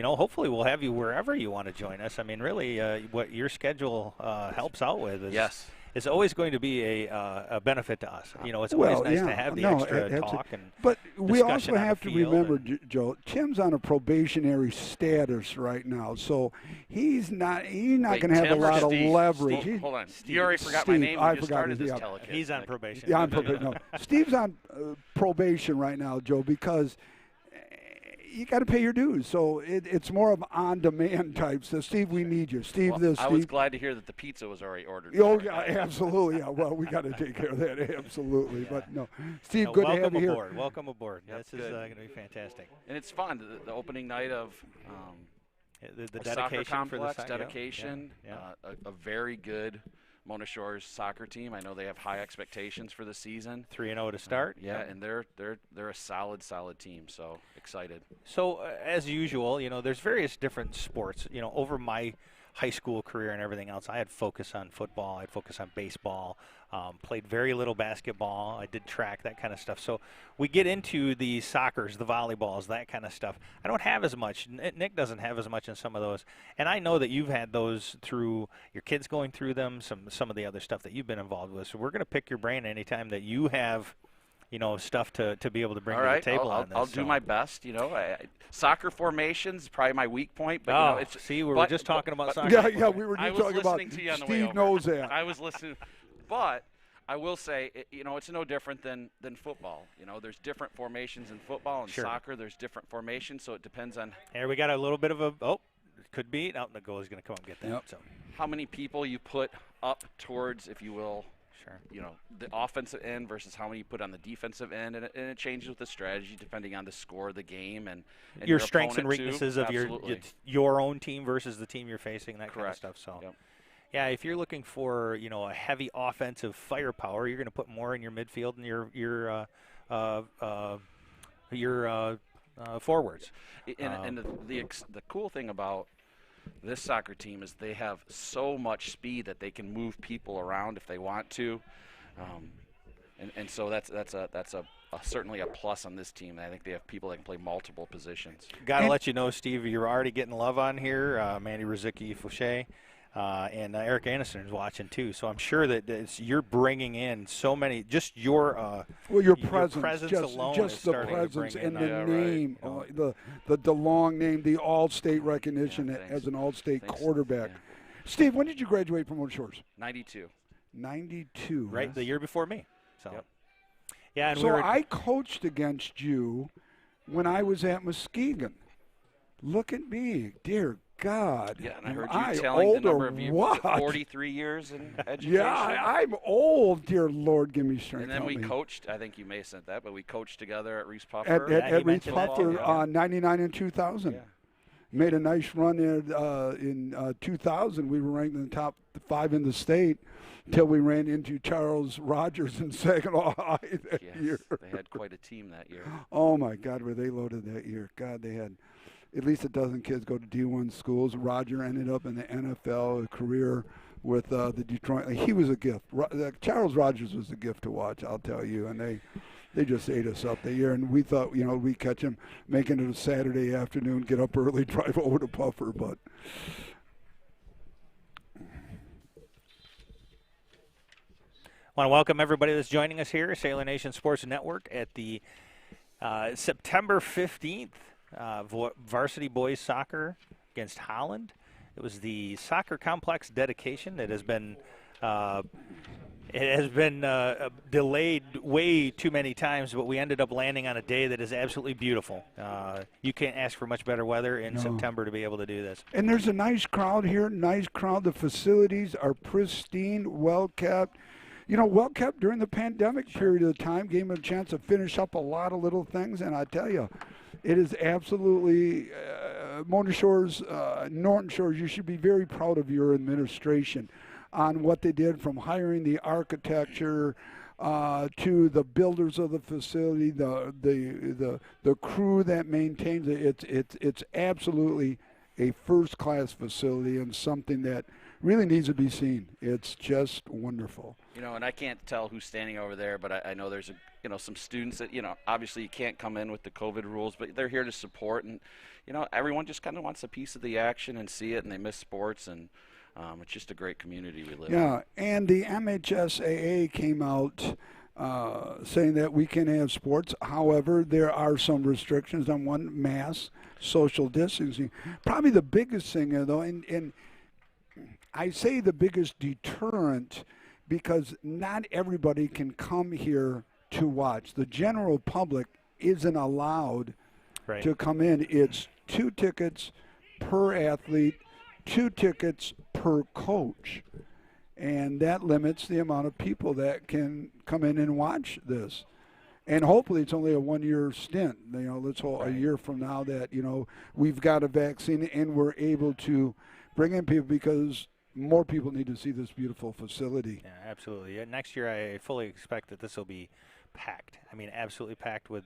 Hopefully we'll have you wherever you want to join us. I mean, really, what your schedule helps out with is it's always going to be a benefit to us. It's always nice to have the extra talk and But we also on have the to field remember, Joe, Tim's on a probationary status right now, so he's not going to have a lot of leverage. Hold on. You already forgot my name. I just forgot started this it. telecast. He's on probation. Yeah, on probation. No, Steve's on probation right now, Joe, because you got to pay your dues. So it's more of on-demand type. So, Steve, we need you. Steve, I was glad to hear that the pizza was already ordered. Oh, yeah, absolutely. Yeah, well, we got to take care of that. Absolutely. Yeah. But, no. Steve, good to have you here. Welcome aboard. Yep, this is going to be fantastic. And it's fun. The opening night of the dedication soccer complex, for the dedication, a very good Mona Shores soccer team. I know they have high expectations for the season. 3-0 to start. And they're a solid team. So excited. So as usual, there's various different sports. Over my high school career and everything else, I had focus on football. I had focus on baseball. Played very little basketball. I did track, that kind of stuff. So we get into the soccers, the volleyballs, that kind of stuff. I don't have as much. Nick doesn't have as much in some of those. And I know that you've had those through your kids going through them, some of the other stuff that you've been involved with. So we're going to pick your brain anytime that you have stuff to be able to bring to the table on this. I'll do my best. Soccer formations is probably my weak point. But we were just talking about soccer. Yeah, we were just talking about. Steve knows that. I was listening, but I will say, it's no different than football. There's different formations in football and soccer. There's different formations, so it depends on. Here we got a little bit of could be. The goalie's going to come and get that. Yep. So how many people you put up towards, if you will, Sure. you know, the offensive end versus how many you put on the defensive end, and it changes with the strategy depending on the score of the game and your strengths and opponent, weaknesses too. of your own team versus the team you're facing, that kind of stuff. So, Yep. yeah, if you're looking for, you know, a heavy offensive firepower, you're going to put more in your midfield and your forwards. And the cool thing about this soccer team is they have so much speed that they can move people around if they want to, and so that's certainly a plus on this team. I think they have people that can play multiple positions. Got to let you know, Steve, you're already getting love on here. Mandy Rizicki Fouché. And Eric Anderson is watching too, so I'm sure that you're bringing in so many. Just your presence alone, just the presence and the name, the long name, the All-State recognition as an All-State quarterback. Yeah. Steve, when did you graduate from Mona Shores? 92. 92. Right, the year before me. So, yep. Yeah. And so I coached against you when I was at Muskegon. Look at me, dear God. Yeah, and I heard you telling the number of you, what? 43 years in education. Yeah, I'm old, dear Lord, give me strength. And then we me. coached, I think you may have said that, but we coached together at Reese At Puffer. Reese Puffer, 99 and 2000. Yeah. Made a nice run there in 2000. We were ranked in the top 5 in the state until we ran into Charles Rogers in Saginaw High that year. They had quite a team that year. Oh, my God, were they loaded that year. God, they had at least a dozen kids go to D1 schools. Roger ended up in the NFL, a career with the Detroit. He was a gift. Charles Rogers was a gift to watch, I'll tell you. And they just ate us up that year. And we thought, you know, we'd catch him making it a Saturday afternoon, get up early, drive over to Puffer. But want to welcome everybody that's joining us here, Sailor Nation Sports Network, at the September 15th Varsity Boys Soccer against Holland. It was the soccer complex dedication that has been delayed way too many times, but we ended up landing on a day that is absolutely beautiful. You can't ask for much better weather in September to be able to do this. And there's a nice crowd here, nice crowd. The facilities are pristine, well-kept. You know, well-kept during the pandemic period of time, gave them a chance to finish up a lot of little things, and I tell you, it is absolutely Mona Shores, Norton Shores. You should be very proud of your administration on what they did, from hiring the architecture to the builders of the facility, the crew that maintains it. It's absolutely a first-class facility and something that really needs to be seen. It's just wonderful. You know, and I can't tell who's standing over there, but I know there's some students that, obviously you can't come in with the COVID rules, but they're here to support, and everyone just kind of wants a piece of the action and see it, and they miss sports, and it's just a great community we live in. Yeah, and the MHSAA came out saying that we can have sports. However, there are some restrictions on mass social distancing. Probably the biggest thing, though, and I say the biggest deterrent, because not everybody can come here to watch. The general public isn't allowed to come in. It's 2 tickets per athlete, 2 tickets per coach. And that limits the amount of people that can come in and watch this. And hopefully it's only a 1-year stint. Let's hope a year from now that, we've got a vaccine and we're able to bring in people, because more people need to see this beautiful facility. Yeah, absolutely. Next year, I fully expect that this will be packed. I mean, absolutely packed with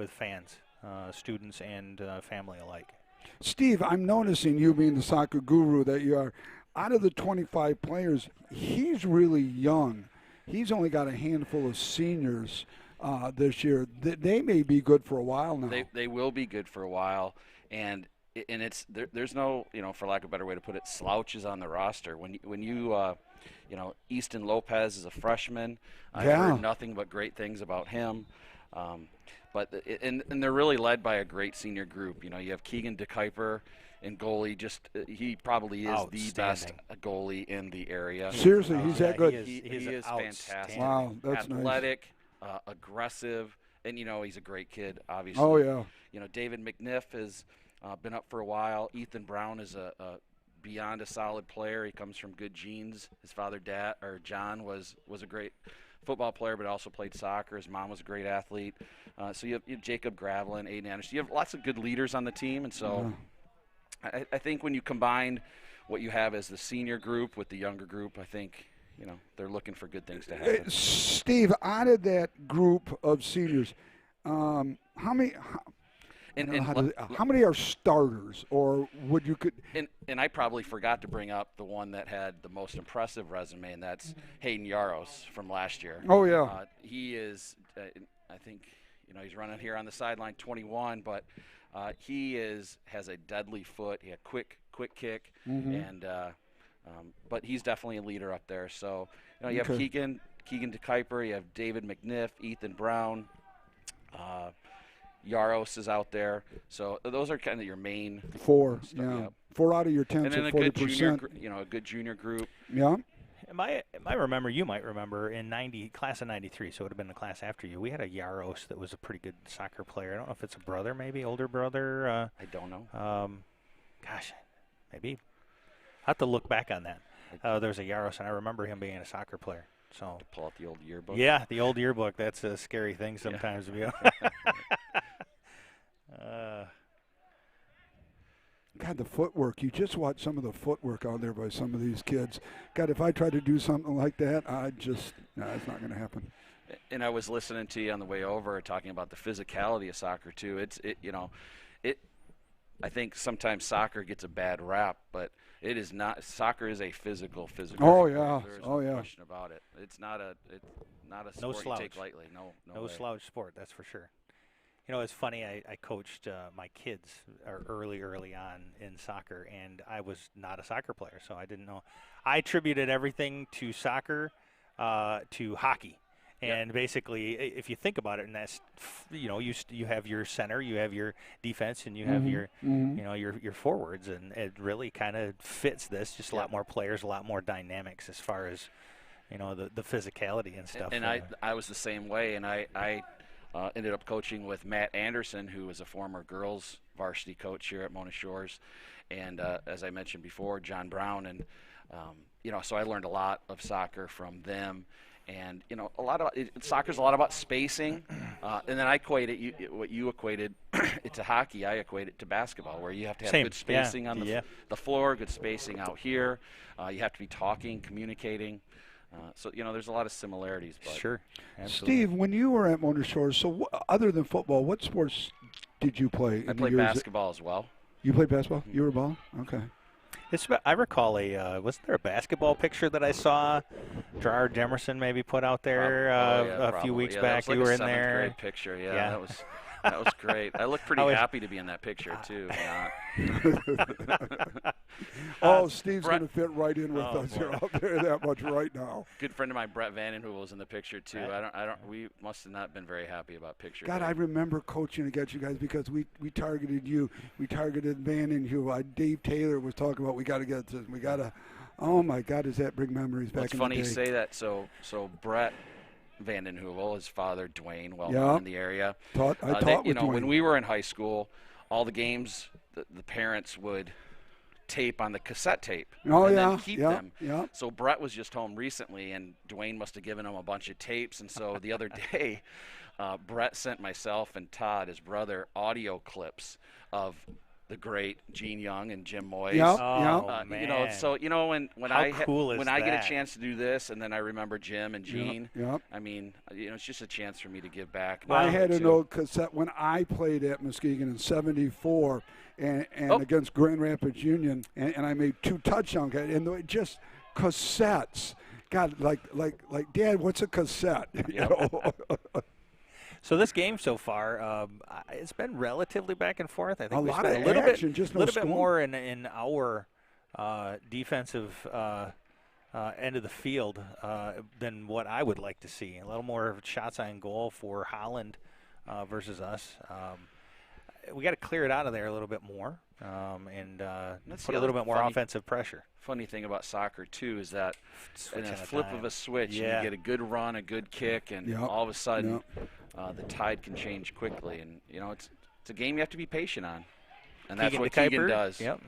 fans, students, and family alike. Steve, I'm noticing, you being the soccer guru that you are, out of the 25 players, he's really young. He's only got a handful of seniors this year. They may be good for a while now. They will be good for a while, and it's there's no, for lack of a better way to put it, slouches on the roster. When you Easton Lopez is a freshman. I've heard nothing but great things about him. But they're really led by a great senior group. You have Keegan DeKuyper in goalie. He probably is the best goalie in the area. Seriously, he's that good. He is fantastic. Wow, that's athletic, aggressive, and he's a great kid. Obviously. Oh yeah. David McNiff has been up for a while. Ethan Brown is a beyond a solid player. He comes from good genes. His father, John, was a great football player, but also played soccer. His mom was a great athlete. So you have Jacob Gravelin, Aiden Anderson. You have lots of good leaders on the team, and so I think when you combine what you have as the senior group with the younger group, I think they're looking for good things to happen. Steve, out of that group of seniors, how many are starters, or would you could? And I probably forgot to bring up the one that had the most impressive resume, and that's Hayden Yaros from last year. Oh yeah, he is. I think he's running here on the sideline, 21, but he has a deadly foot. He had quick kick, and but he's definitely a leader up there. So you have Keegan DeKuyper, you have David McNiff, Ethan Brown. Yaros is out there, so those are kind of your main 4. stuff, yeah, 4 out of your 10, and then so 40%. A good junior group. Yeah. You might remember in class of '93, so it would have been the class after you. We had a Yaros that was a pretty good soccer player. I don't know if it's a brother, maybe older brother. I don't know. Gosh, maybe. I have to look back on that. There's a Yaros, and I remember him being a soccer player. So to pull out the old yearbook. Yeah, the old yearbook. That's a scary thing sometimes to be honest. God, the footwork. You just watch some of the footwork out there by some of these kids. God, if I tried to do something like that, it's not going to happen. And I was listening to you on the way over talking about the physicality of soccer too. I think sometimes soccer gets a bad rap, but it is not. Soccer is a physical. Oh sport. yeah. There's no question about it. It's not a sport you take lightly. No slouch sport, that's for sure. It's funny. I coached my kids early on in soccer, and I was not a soccer player, so I didn't know. I attributed everything to soccer, to hockey. And basically, if you think about it, and that's, you have your center, you have your defense, and you have your, your forwards, and it really kind of fits this. Just a lot more players, a lot more dynamics as far as, the physicality and stuff. And I was the same way, and I ended up coaching with Matt Anderson, who was a former girls varsity coach here at Mona Shores, and as I mentioned before, John Brown, and so I learned a lot of soccer from them. And soccer's a lot about spacing, and then I equate what you equated it to hockey. I equate it to basketball, where you have to have good spacing on the floor, good spacing out here. You have to be talking, communicating. So there's a lot of similarities. But sure, absolutely. Steve, when you were at Mona Shores, so other than football, what sports did you play? I played basketball as well. You played basketball? You were a ball? Okay. I recall wasn't there a basketball picture that I saw Gerard Demerson maybe put out there a few weeks back? That was you were a in there. Grade picture, yeah. That was great. I looked pretty happy to be in that picture too. Steve's going to fit right in with us. You're out there that much right now. Good friend of mine, Brett Vandenhoevel, was in the picture too. Right. We must have not been very happy about pictures. God, I remember coaching against you guys because we targeted you. We targeted Vandenhoevel. Dave Taylor was talking about we got to get this. We got to. Oh my God, does that bring memories back? It's funny you say that. So Brett Vandenhoevel, his father Dwayne, known in the area. I taught with Dwayne. When we were in high school, all the games the parents would tape on the cassette tape then keep them. Yeah. So Brett was just home recently, and Dwayne must have given him a bunch of tapes. And so the other day, Brett sent myself and Todd, his brother, audio clips of the great Gene Young and Jim Moyes. Man. So when cool is I get that? a chance to do this, and then I remember Jim and Gene. Yep. I mean, it's just a chance for me to give back. I had an old cassette when I played at Muskegon in '74, and against Grand Rapids Union, and I made 2 touchdowns, and just cassettes. God, like Dad, what's a cassette? So this game so far, it's been relatively back and forth. I think a lot of action, just no little score. bit more in our defensive end of the field than what I would like to see. A little more shots on goal for Holland versus us. We got to clear it out of there a little bit more and put a little bit more offensive pressure. Funny thing about soccer too is that in a flip of a switch, you get a good run, a good kick, and all of a sudden the tide can change quickly. And it's a game you have to be patient on, and that's what Keegan does. Yep.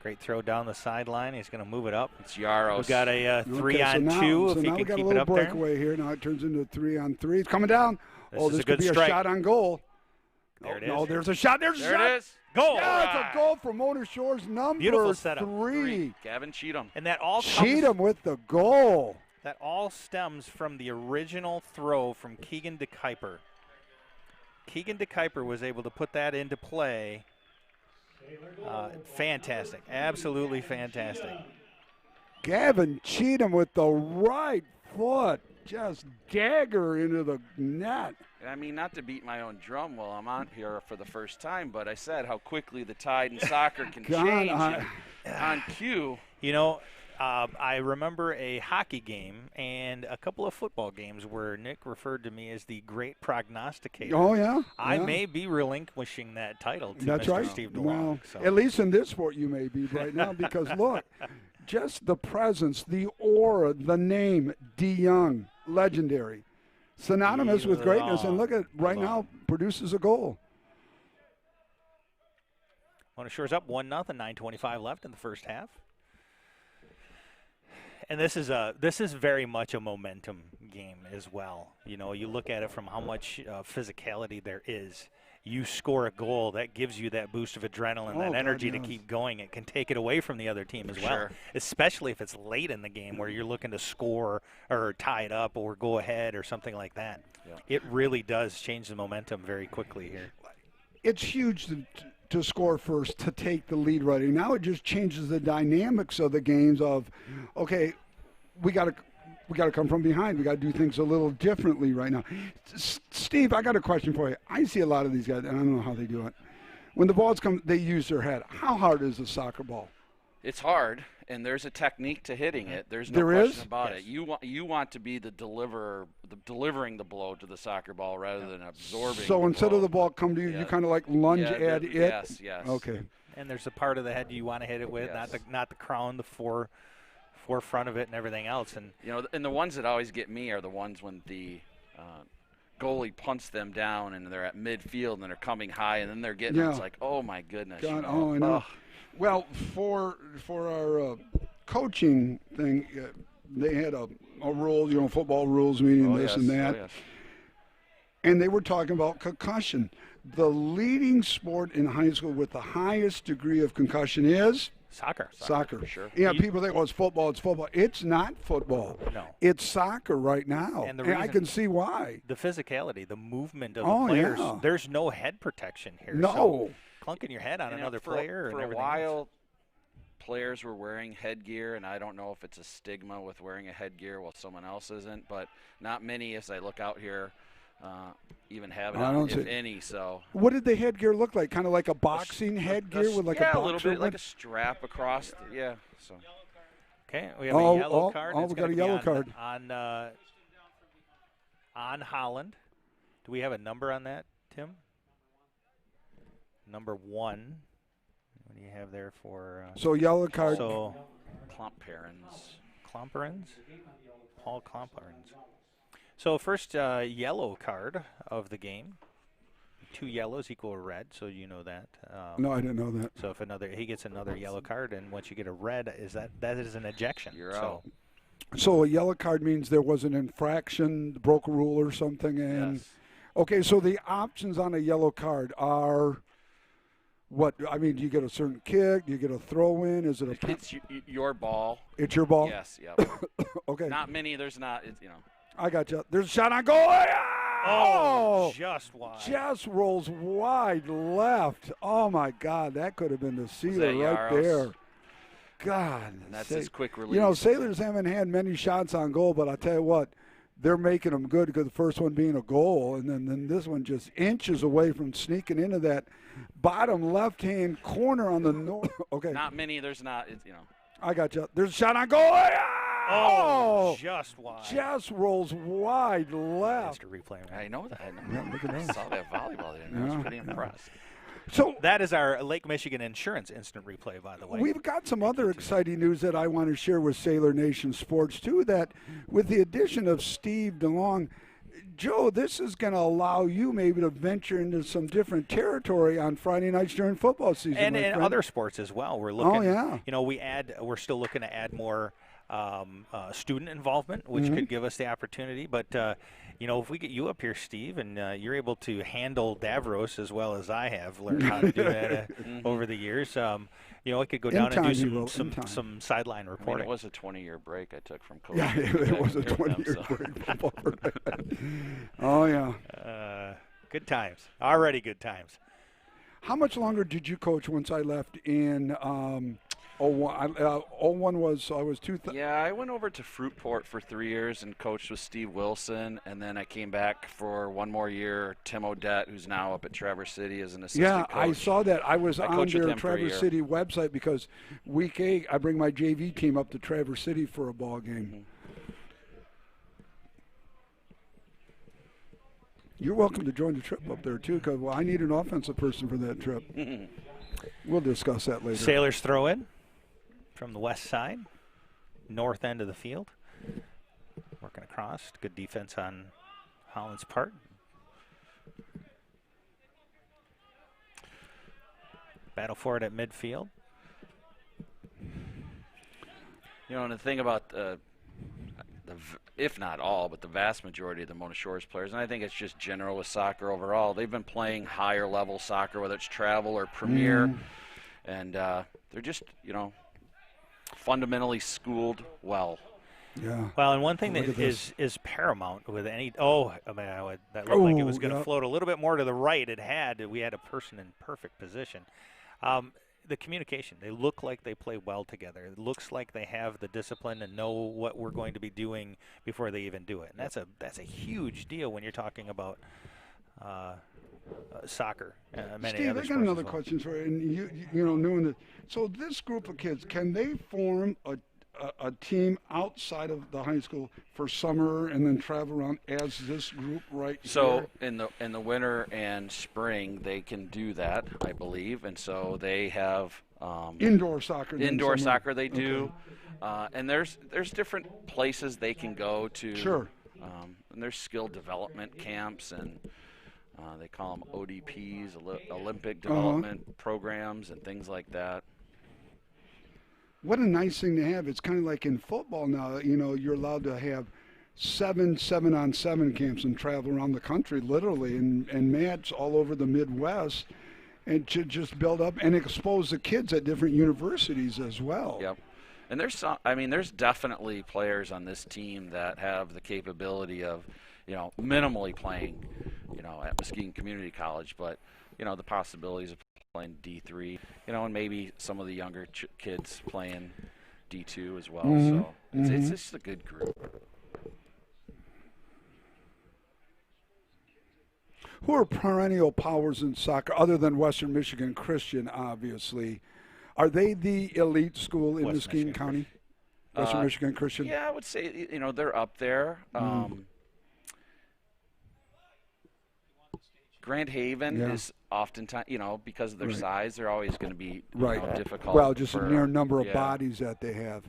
Great throw down the sideline. He's going to move it up. It's Yaros. We've got a 3-on-2 so if he now can we got keep a it little up there. breakaway here. Now it turns into a 3-on-3. It's coming down. This is a could good be strike. a shot on goal. There it is. No, there's a shot. There's a There shot. it is. Goal. Yeah, it's a goal for Mona Shores, number Beautiful setup. 3. Gavin Cheatham. And that all comes, Cheatham with the goal. that all stems from the original throw from Keegan DeKuyper. Keegan DeKuyper was able to put that into play. Fantastic. Absolutely fantastic. Gavin Cheatham with the right foot. Just dagger into the net. I mean, not to beat my own drum while I'm on here for the first time, but I said how quickly the tide in soccer can change on cue. You know, I remember a hockey game and a couple of football games where Nick referred to me as the great prognosticator. Oh, yeah? I may be relinquishing that title to That's Mr. right. Steve DeLong. Well, So. at least in this sport you may be right now because, look, just the presence, the aura, the name, DeYoung, legendary. Synonymous with greatness, and look at right now produces a goal. Mona Shores up 1-0, 9:25 left in the first half. And this is very much a momentum game as well. You know, you look at it from how much physicality there is. You score a goal, that gives you that boost of adrenaline, that energy to keep going. It can take it away from the other team as well, especially if it's late in the game where you're looking to score or tie it up or go ahead or something like that. Yeah. It really does change the momentum very quickly here. It's huge to score first, to take the lead right. And now it just changes the dynamics of the games of, okay, we got to come from behind. We got to do things a little differently right now. Steve, I got a question for you. I see a lot of these guys, and I don't know how they do it. When the balls come, they use their head. How hard is a soccer ball? It's hard, and there's a technique to hitting it. There's no question about it. You want to be the deliverer, delivering the blow to the soccer ball rather than absorbing. So the instead blow. of the ball come to you, you kind of like lunge at it. Yes. Okay. And there's a part of the head you want to hit it with, not the crown, the forefront of it, and everything else. And and the ones that always get me are the ones when the goalie punts them down and they're at midfield and they're coming high and then they're getting. It's like, oh my goodness. God, I know. Well, for our coaching thing, they had a rule, football rules meeting, and that. Yes. And they were talking about concussion. The leading sport in high school with the highest degree of concussion is? Soccer. For sure. Yeah, people think, it's football, it's football. It's not football. No. It's soccer right now. And I can see why. The physicality, the movement of the players. Yeah. There's no head protection here. No. So clunking your head on another player. For and a everything while, else. players were wearing headgear, and I don't know if it's a stigma with wearing a headgear while someone else isn't, but not many, as I look out here, even have it on, if any. So what did the headgear look like? Kind of like a boxing headgear with like a boxer? a little bit like a strap across. So. Okay, we have a yellow card. We got a yellow card on Holland. Do we have a number on that, Tim? Number 1. What do you have there for? So yellow card. So Klomperens. Paul Klomperens. So first yellow card of the game. 2 yellows equal a red, so you know that. No, I didn't know that. So if he gets another yellow card, and once you get a red, that is an ejection. You're out. So a yellow card means there was an infraction, broke a rule or something, and okay. So the options on a yellow card are what? I mean, do you get a certain kick? Do you get a throw in? Is it a? It's your ball. It's your ball. Yes. Yep. Okay. Not many. There's not. I got you. There's a shot on goal. Oh, just wide. Just rolls wide left. Oh, my God. That could have been the sealer right there. God. And that's his quick release. Sailors haven't had many shots on goal, but I'll tell you what, they're making them good because the first one being a goal, and then this one just inches away from sneaking into that bottom left-hand corner on the north. Okay. Not many. There's not. I got you. There's a shot on goal. Oh, just wide. Just rolls wide left. Replay. I know that. Yeah, look at that. I saw that volleyball there. I was pretty impressed. So that is our Lake Michigan Insurance instant replay, by the way. We've got some other exciting news that I want to share with Sailor Nation Sports, too, that with the addition of Steve DeLong, Joe, this is going to allow you maybe to venture into some different territory on Friday nights during football season. And in friend. other sports as well. We're looking, oh, yeah. you know, we're still looking to add more student involvement, which could give us the opportunity. But, you know, if we get you up here, Steve, and you're able to handle Davros as well as I have learned how to do that over the years, you know, I could go down and do some sideline reporting. I mean, it was a 20-year break I took from coaching. Yeah, it was a 20-year break. Oh, yeah. Good times. Already good times. How much longer did you coach once I left in 01? 01 was, I was 2000. Yeah, I went over to Fruitport for 3 years and coached with Steve Wilson, and then I came back for one more year. Tim Odette, who's now up at Traverse City as an assistant coach. Yeah, I saw that. I was on coached with their him for a Traverse year. City website because week 8, I bring my JV team up to Traverse City for a ball game. You're welcome to join the trip up there, too, because I need an offensive person for that trip. We'll discuss that later. Sailors throw in from the west side, north end of the field. Working across. Good defense on Holland's part. Battle for it at midfield. You know, and the thing about if not all, but the vast majority of the Mona Shores players, and I think it's just general with soccer overall, they've been playing higher level soccer, whether it's travel or premier, and they're just, you know, fundamentally schooled well. Yeah. Well, and one thing that is paramount with any that looked like it was going to float a little bit more to the right. We had a person in perfect position. The communication, they look like they play well together. It looks like they have the discipline and know what we're going to be doing before they even do it. And that's a huge deal when you're talking about soccer. Steve, I got another question for you. And you know, knowing that, so this group of kids, can they form a team outside of the high school for summer and then travel around as this group So in the winter and spring they can do that, I believe, and so they have indoor soccer. Indoor soccer they do, and there's different places they can go to. Sure. And there's skill development camps, and they call them ODPs, Olympic development programs, and things like that. What a nice thing to have. It's kind of like in football now, you know, you're allowed to have 7 7-on-7 camps and travel around the country literally and match all over the Midwest and to just build up and expose the kids at different universities as well. Yep. And there's definitely players on this team that have the capability of, you know, minimally playing, you know, at Muskegon Community College, but, you know, the possibilities of playing D3, you know, and maybe some of the younger kids playing D2 as well. So it's just a good group. Who are perennial powers in soccer other than Western Michigan Christian, obviously? Are they the elite school in Muskegon County? Western Michigan Christian? Yeah, I would say, you know, they're up there. Grand Haven is oftentimes, you know, because of their size, they're always going to be difficult. Well, just the mere number of bodies that they have.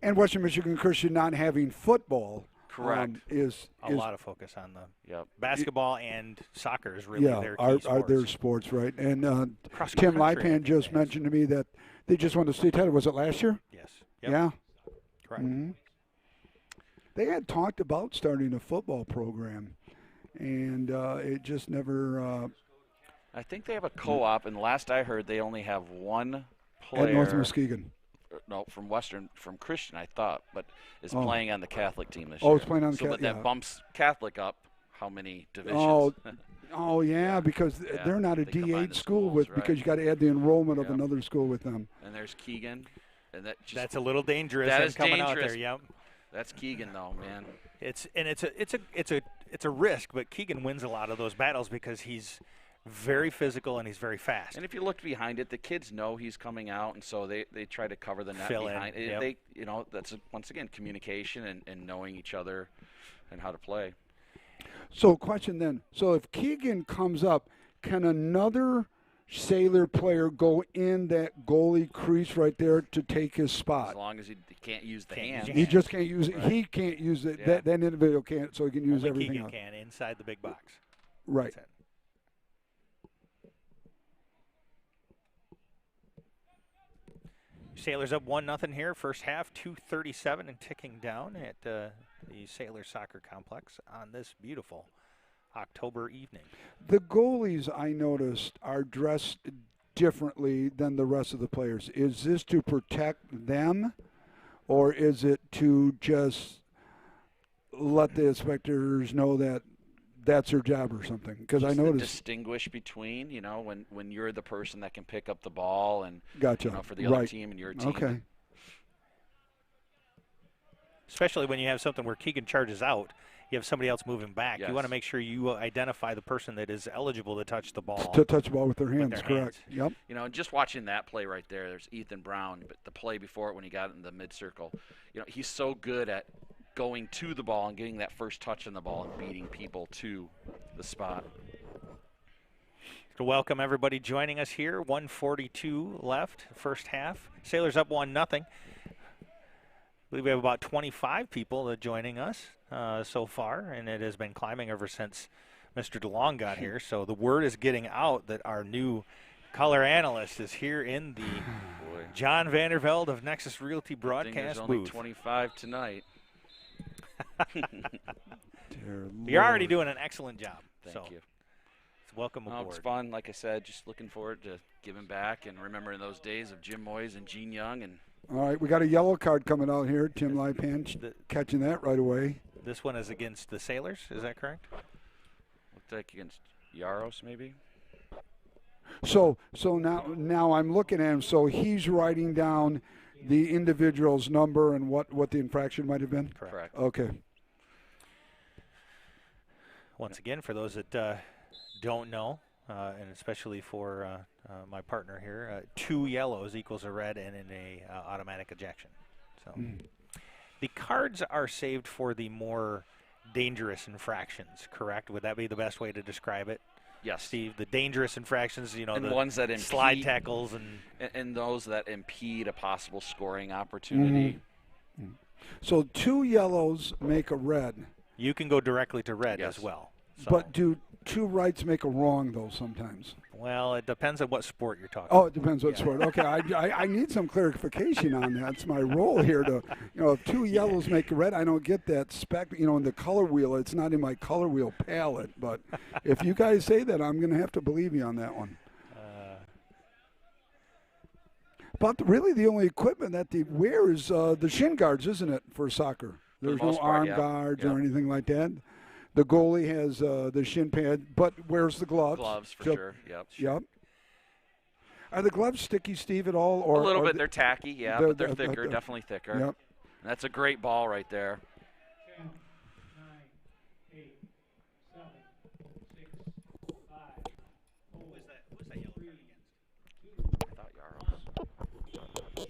And Western Michigan Christian not having football. Correct. Is a lot of focus on the basketball and soccer is really their key sports. are their sports, right? And Tim Lipan just mentioned to me that they just won the state title. Was it last year? Yes. Yep. Yeah. Correct. They had talked about starting a football program, and it just never. I think they have a co-op, and last I heard, they only have one player. At North Muskegon. No, from Christian, I thought, but is playing on the Catholic team this year. Oh, it's playing on the Catholic. So that bumps Catholic up how many divisions? Because they're not a D8 school schools, because you got to add the enrollment of another school with them. And there's Keegan, and that's a little dangerous. That is coming dangerous. Out there, yep. That's Keegan, though, man. It's a risk, but Keegan wins a lot of those battles because he's very physical and he's very fast. And if you look behind it, the kids know he's coming out, and so they try to cover the net behind it. They, you know, that's once again communication and knowing each other and how to play. So question then, so if Keegan comes up, can another Sailor player go in that goalie crease right there to take his spot. As long as he can't use the hands. He just can't use it. Right. He can't use it. Yeah. That individual can't, so he can use Only everything Keegan else. can inside the big box. Right. That's it. Sailors up 1-0 here. First half, 2:37 and ticking down at the Sailor Soccer Complex on this beautiful October evening. The goalies, I noticed, are dressed differently than the rest of the players. Is this to protect them, or is it to just let the spectators know that that's their job or something? Because I noticed. Distinguish between, when you're the person that can pick up the ball and Gotcha. For the other team and your team. Okay. Especially when you have something where Keegan charges out, you have somebody else moving back. Yes. You want to make sure you identify the person that is eligible to touch the ball. To touch the ball with their hands, correct. hands. Yep. And just watching that play right there's Ethan Brown, but the play before it when he got it in the mid-circle, he's so good at going to the ball and getting that first touch on the ball and beating people to the spot. To welcome everybody joining us here. 1:42 left, first half. Sailors up 1-0. I believe we have about 25 people joining us so far, and it has been climbing ever since Mr. DeLong got here. So the word is getting out that our new color analyst is here in the John Vandervelde of Nexus Realty broadcast only booth. 25 tonight. You're already doing an excellent job. Thank you. Welcome aboard. It's fun. Like I said, just looking forward to giving back and remembering those days of Jim Moyes and Gene Young. And All right, we got a yellow card coming out here. Tim Lipan catching that right away. This one is against the Sailors, is that correct? looked like against Yaros, maybe. So now I'm looking at him. So he's writing down the individual's number and what the infraction might have been? Correct. Okay. Once again, for those that don't know, and especially for my partner here, 2 yellows equals a red and in a automatic ejection. So the cards are saved for the more dangerous infractions, correct? Would that be the best way to describe it? Yes. Steve, the dangerous infractions, and the ones that impede, slide tackles and those that impede a possible scoring opportunity. Mm-hmm. So 2 yellows make a red. You can go directly to red Yes. as well. So. But do 2 rights make a wrong, though, sometimes? Well, it depends on what sport you're talking Oh, it depends what sport. Okay, I need some clarification on that. It's my role here to, if 2 yellows make a red, I don't get that spec. In the color wheel, it's not in my color wheel palette. But if you guys say that, I'm going to have to believe you on that one. But really, the only equipment that they wear is the shin guards, isn't it, for soccer? There's no arm guards or anything like that. The goalie has the shin pad, but wears the gloves. Gloves, for sure. Yep. Are the gloves sticky, Steve, at all? Or a little bit. They're tacky, but they're thicker, definitely thicker. Yep. And that's a great ball right there. 10, 9, 8, 7, 6, 5, 4, Who is that yellow card against? I thought Yaros.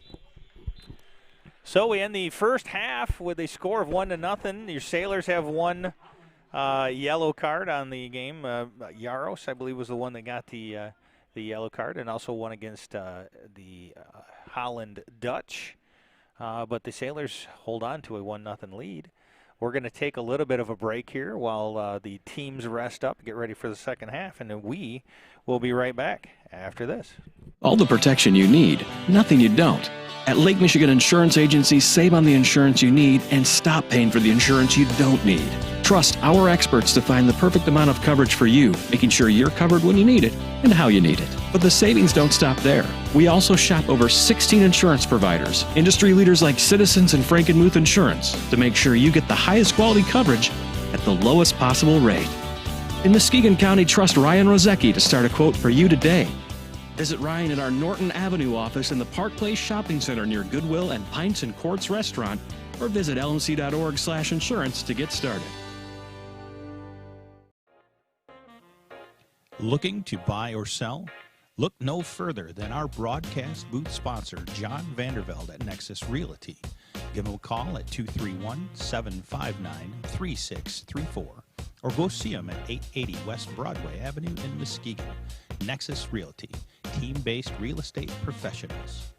So we end the first half with a score of 1-0. Your Sailors have 1 yellow card on the game. Yaros, I believe, was the one that got the yellow card, and also one against the Holland Dutch. But the Sailors hold on to a 1-0 lead. We're going to take a little bit of a break here while the teams rest up, get ready for the second half, and then we will be right back after this. All the protection you need, nothing you don't. At Lake Michigan Insurance Agency, save on the insurance you need and stop paying for the insurance you don't need. Trust our experts to find the perfect amount of coverage for you, making sure you're covered when you need it and how you need it. But the savings don't stop there. We also shop over 16 insurance providers, industry leaders like Citizens and Frankenmuth Insurance, to make sure you get the highest quality coverage at the lowest possible rate. In Muskegon County, trust Ryan Rozecki to start a quote for you today. Visit Ryan at our Norton Avenue office in the Park Place Shopping Center near Goodwill and Pints and Courts Restaurant, or visit lmc.org/insurance to get started. Looking to buy or sell? Look no further than our broadcast booth sponsor, John Vandervelde at Nexus Realty. Give him a call at 231-759-3634 or go see him at 880 West Broadway Avenue in Muskegon. Nexus Realty, team-based real estate professionals.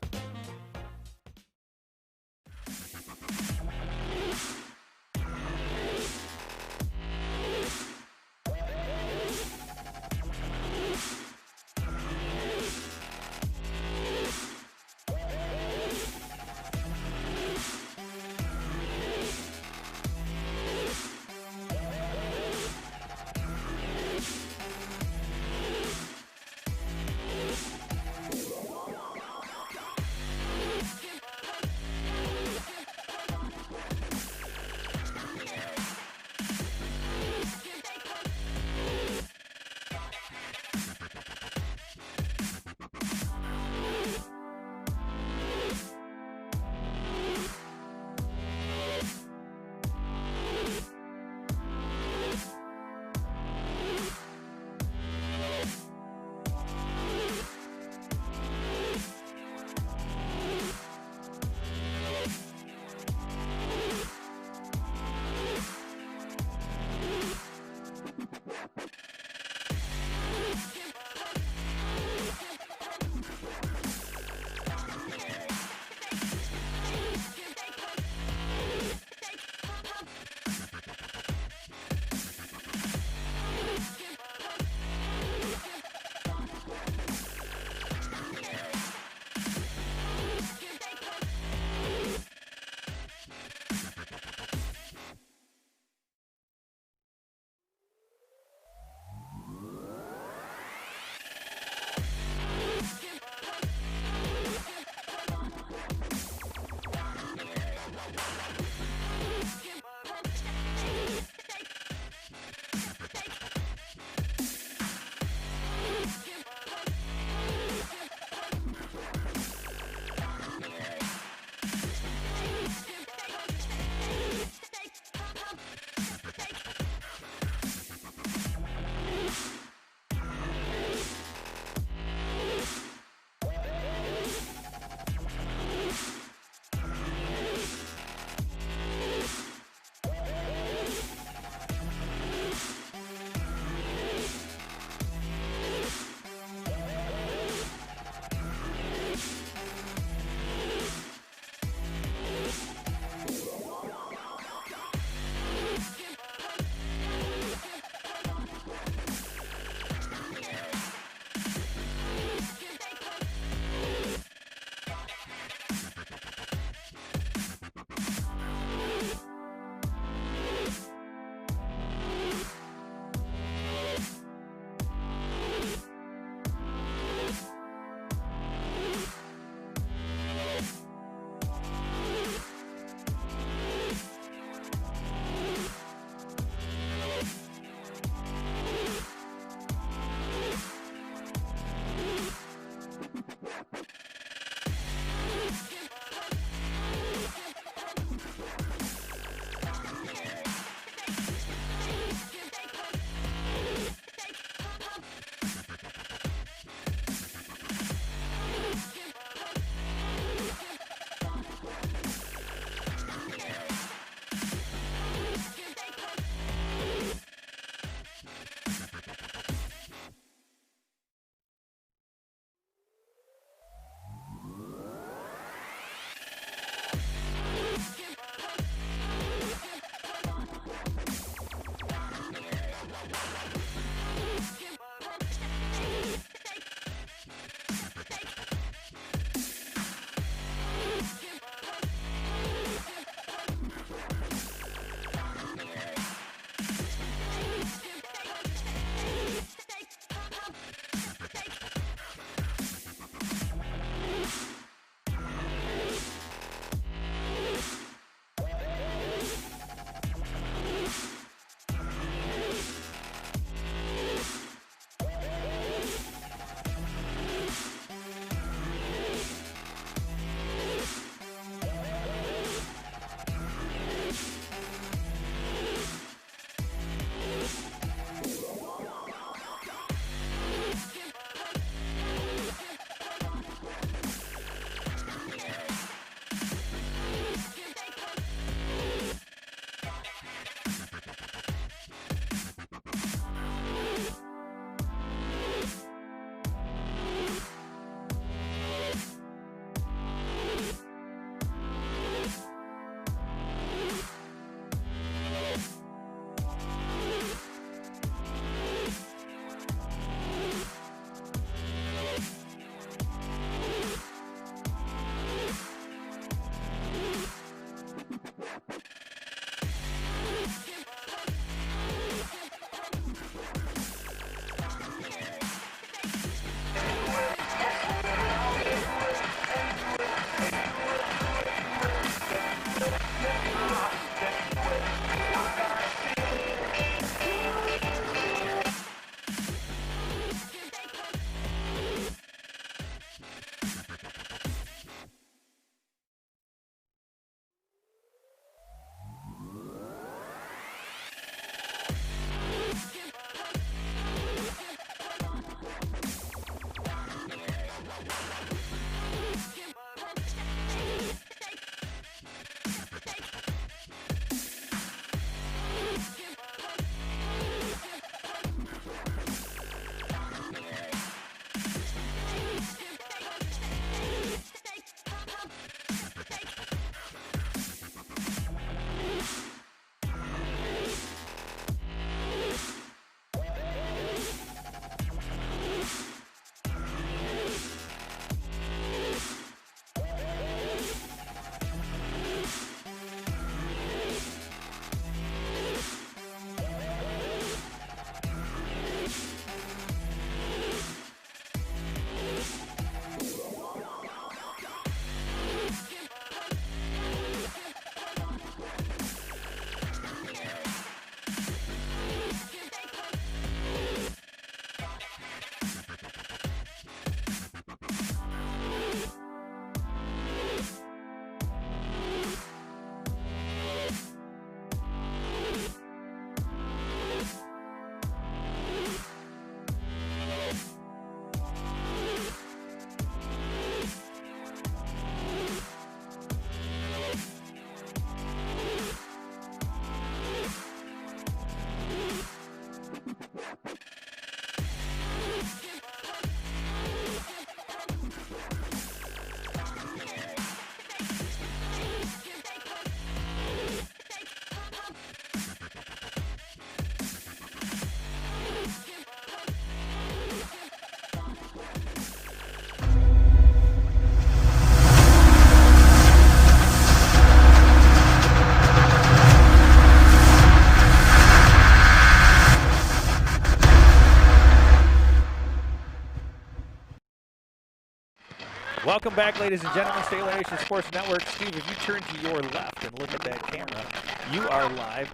Welcome back, ladies and gentlemen, Sailor Nation Sports Network. Steve, if you turn to your left and look at that camera, you are live.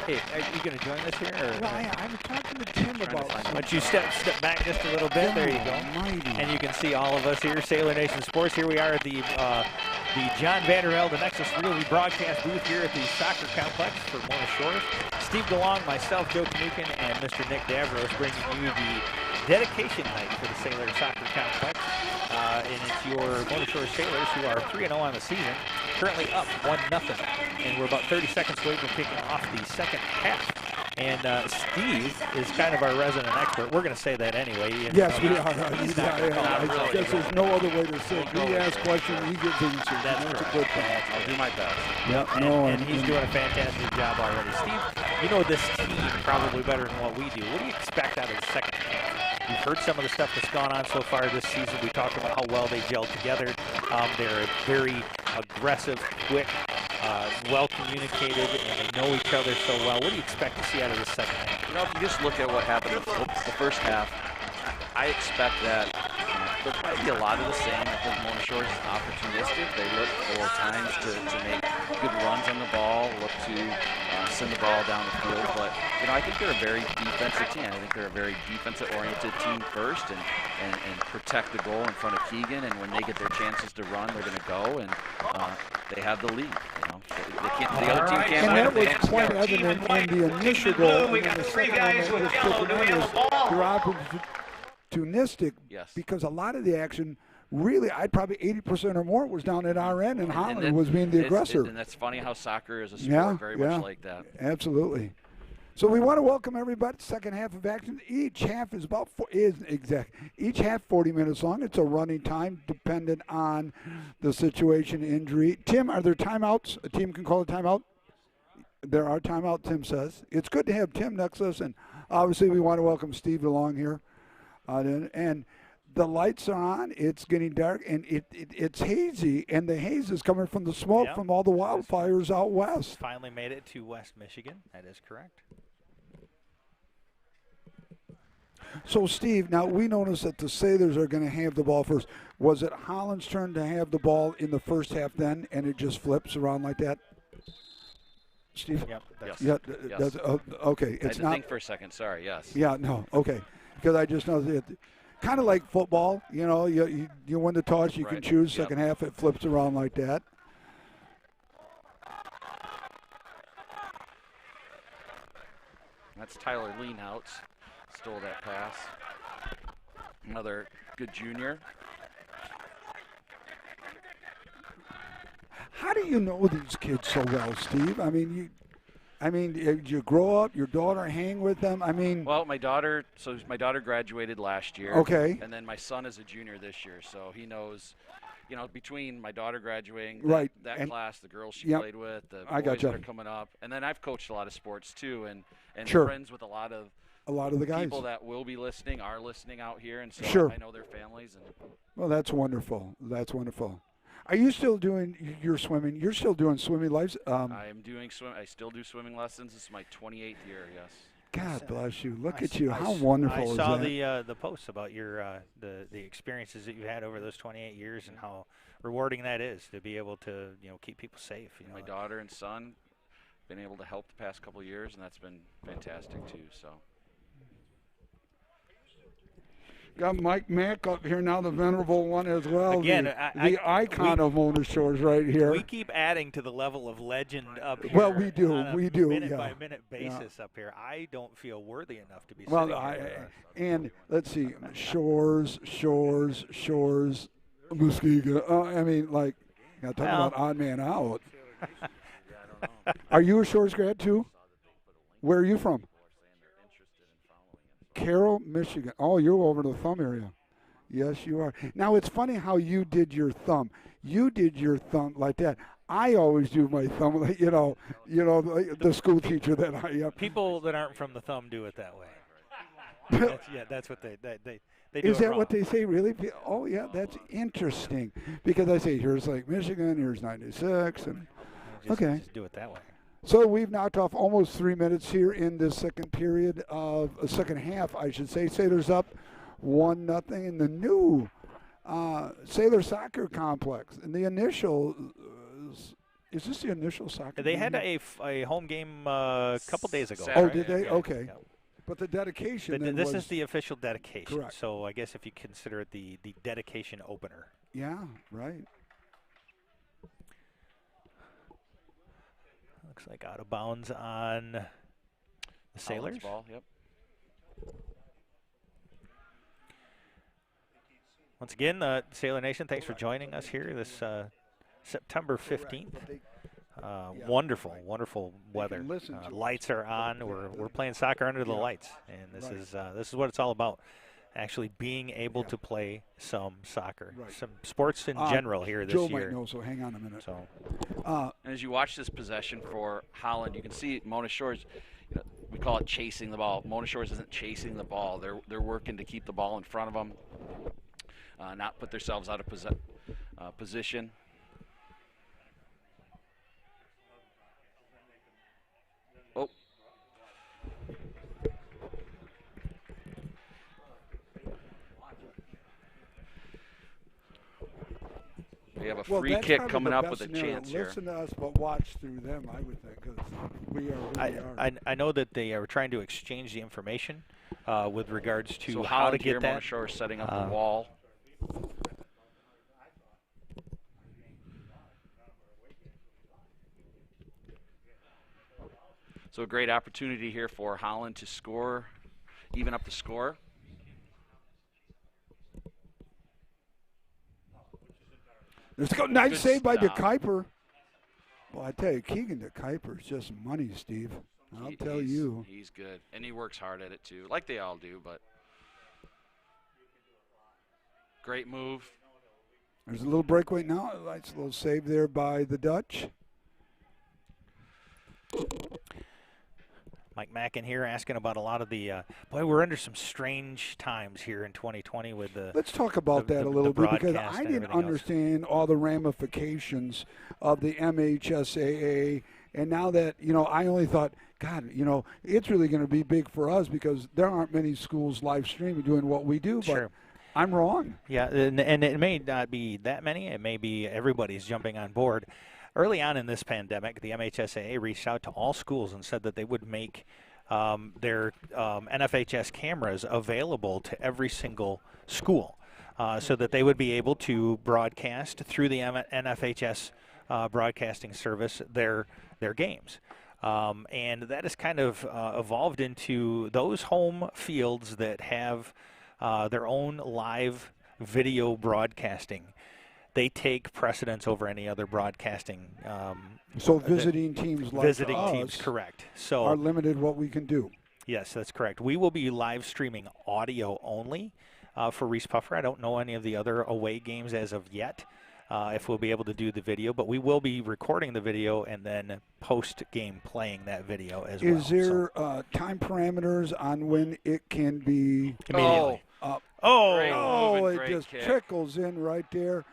Hey, are you going to join us here? Or? Well, I'm talking to Tim about Why don't you step back just a little bit? There you go. Almighty. And you can see all of us here, Sailor Nation Sports. Here we are at the John Vandervelde, the Nexus Realty broadcast booth here at the soccer complex for Mona Shores. Steve DeLong, myself, Joe Kanukin, and Mr. Nick Davros bringing you the dedication night for the Sailor Soccer Complex. And it's your Mona Shores Sailors who are 3-0 on the season, currently up 1-0. And we're about 30 seconds away from kicking off the second half. And Steve is kind of our resident expert. We're going to say that anyway. Yes, we are. I guess there's no other way to say it. We ask questions, he gives answers. That's a good thing. I'll do my best. Yep, and he's doing a fantastic job already. Steve, you know this team probably better than what we do. What do you expect out of the second half? You've heard some of the stuff that's gone on so far this season. We talked about how well they gelled together. They're very aggressive, quick, well communicated, and they know each other so well. What do you expect to see out of the second half? You know, if you just look at what happened the first half, I expect that there might be a lot of the same. I think Mona Shores is opportunistic. They look for times to make good runs on the ball, look to send the ball down the field. But, you know, I think they're a very defensive team. I think they're a very defensive-oriented team first and protect the goal in front of Keegan. And when they get their chances to run, they're going to go. And they have the lead. You know, they can't, the other team can't win. And that was quite evident in the initial goal. And then the second one that was they're opportunistic because a lot of the action, really, I'd probably 80% or more was down at our end, and Holland was being the aggressor. And that's funny how soccer is a sport very much like that. Absolutely. So we want to welcome everybody. Second half of action. Each half is about each half 40 minutes long. It's a running time dependent on the situation, injury. Tim, are there timeouts? A team can call a timeout? There are timeouts, Tim says. It's good to have Tim next to us, and obviously we want to welcome Steve along here. And the lights are on. It's getting dark, and it's hazy, and the haze is coming from the smoke from all the wildfires out west. Finally made it to West Michigan. That is correct. So, Steve, now we noticed that the Sailors are going to have the ball first. Was it Holland's turn to have the ball in the first half then, and it just flips around like that? Steve? Yep. Yes. Okay. I had to think for a second. Sorry, yes. Yeah, no, okay. Because I just know that kind of like football, you know, you win the toss, you can choose. Second half, it flips around like that. That's Tyler Leanouts. Stole that pass. Another good junior. How do you know these kids so well, Steve? I mean, you grow up, your daughter hang with them. I mean, well, my daughter graduated last year. Okay. And then my son is a junior this year, so he knows, you know, between my daughter graduating, that class, the girls she played with, the boys that are coming up, and then I've coached a lot of sports too, and friends with a lot of the guys. People that will be listening are listening out here, and so I know their families. Well, that's wonderful. That's wonderful. Are you still doing your swimming? You're still doing swimming lives? I am doing I still do swimming lessons. This is my 28th year. Yes. God bless you. Look at you. How wonderful is that? I saw the posts about your the experiences that you had over those 28 years and how rewarding that is to be able to keep people safe. You know, my daughter and son been able to help the past couple of years, and that's been fantastic too. So. Got Mike Mack up here now, the venerable one as well. Again, the icon of Mona Shores right here. We keep adding to the level of legend up here. Well, we do. On a minute-by-minute basis up here. I don't feel worthy enough to be sitting here. And let's see, Shores, Muskegon. I mean, like, talking about odd man out. Are you a Shores grad too? Where are you from? Carroll, Michigan. Oh, you're over the thumb area. Yes, you are. Now, it's funny how you did your thumb. You did your thumb like that. I always do my thumb, the school teacher that I am. People that aren't from the thumb do it that way. That's what they do. Is that wrong. what they say, really? Oh, yeah, that's interesting. Because I say, here's Lake Michigan, here's 96. And just do it that way. So we've knocked off almost 3 minutes here in this second half, I should say. Sailors up 1-0 in the new Sailor Soccer Complex. And the initial, is this the initial soccer They game? had a home game a couple days ago. Saturday. Oh, did they? Yeah. Okay. Yeah. But the dedication then This was, is the official dedication. Correct. So I guess if you consider it the dedication opener. yeah, right. Looks like out of bounds on the Sailors. Holland's ball, yep. Once again, Sailor Nation, thanks for joining us here this September 15th. Wonderful, wonderful weather. listen to Lights are on. We're playing soccer under the lights, and this is what it's all about. Actually, being able to play some soccer, some sports in general here this Joe year. might know, so hang on a minute. So And as you watch this possession for Holland, you can see Mona Shores, we call it chasing the ball. Mona Shores isn't chasing the ball. They're working to keep the ball in front of them, not put themselves out of position. Oh. We have a free that's kick probably coming the up best with a scenario. chance here. Listen to us, but watch through them, I would think, because we are. I know that they are trying to exchange the information with regards to So how to Holland here, get Mona that. Shores setting up the wall. So a great opportunity here for Holland to score, even up the score. Let's go. Nice Good save by stop. DeKuyper. Well, I tell you, Keegan DeKuyper is just money, Steve. I'll tell you. He's good, and he works hard at it too, like they all do, but great move. There's a little breakaway now. Nice little save there by the Dutch. Mike Mack in here asking about a lot of the boy, we're under some strange times here in 2020 with the. Let's talk about that a little bit, because broadcast I and didn't everything else. understand all the ramifications of the MHSAA. And now that, I only thought, God, it's really going to be big for us because there aren't many schools live streaming doing what we do. But Sure. I'm wrong. Yeah, and it may not be that many. It may be everybody's jumping on board. Early on in this pandemic, the MHSAA reached out to all schools and said that they would make their NFHS cameras available to every single school so that they would be able to broadcast through the NFHS broadcasting service their games. And that has kind of evolved into those home fields that have their own live video broadcasting. They take precedence over any other broadcasting. So visiting teams like Visiting us teams, correct. So are limited what we can do. yes, that's correct. We will be live streaming audio only for Reese Puffer. I don't know any of the other away games as of yet, if we'll be able to do the video, but we will be recording the video and then post-game playing that video as well. Is there time parameters on when it can be? Immediately. Great Oh, move and it great just kick. trickles in right there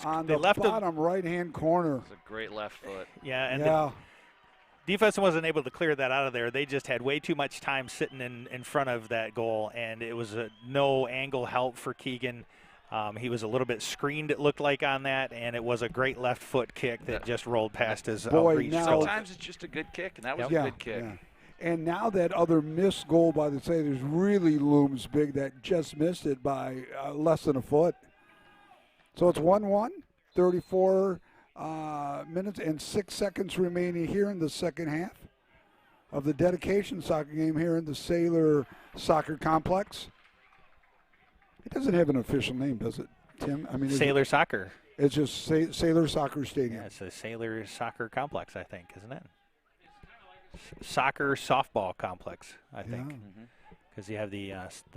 on They the left him- bottom right-hand corner. It's a great left foot. Yeah, and Yeah. the defense wasn't able to clear that out of there. They just had way too much time sitting in front of that goal, and it was no angle help for Keegan. He was a little bit screened, it looked like, on that, and it was a great left foot kick that just rolled past his Boy, outreach. now- So Sometimes it's just a good kick, and that was Yeah, a good kick. yeah. And now that other missed goal by the Sailors really looms big, that just missed it by less than a foot. So it's 1-1, 34 minutes and 6 seconds remaining here in the second half of the dedication soccer game here in the Sailor Soccer Complex. It doesn't have an official name, does it, Tim? I mean, Sailor Soccer. It's just Sailor Soccer Stadium. Yeah, it's a Sailor Soccer Complex, I think, isn't it? Soccer softball complex, I think, because you have the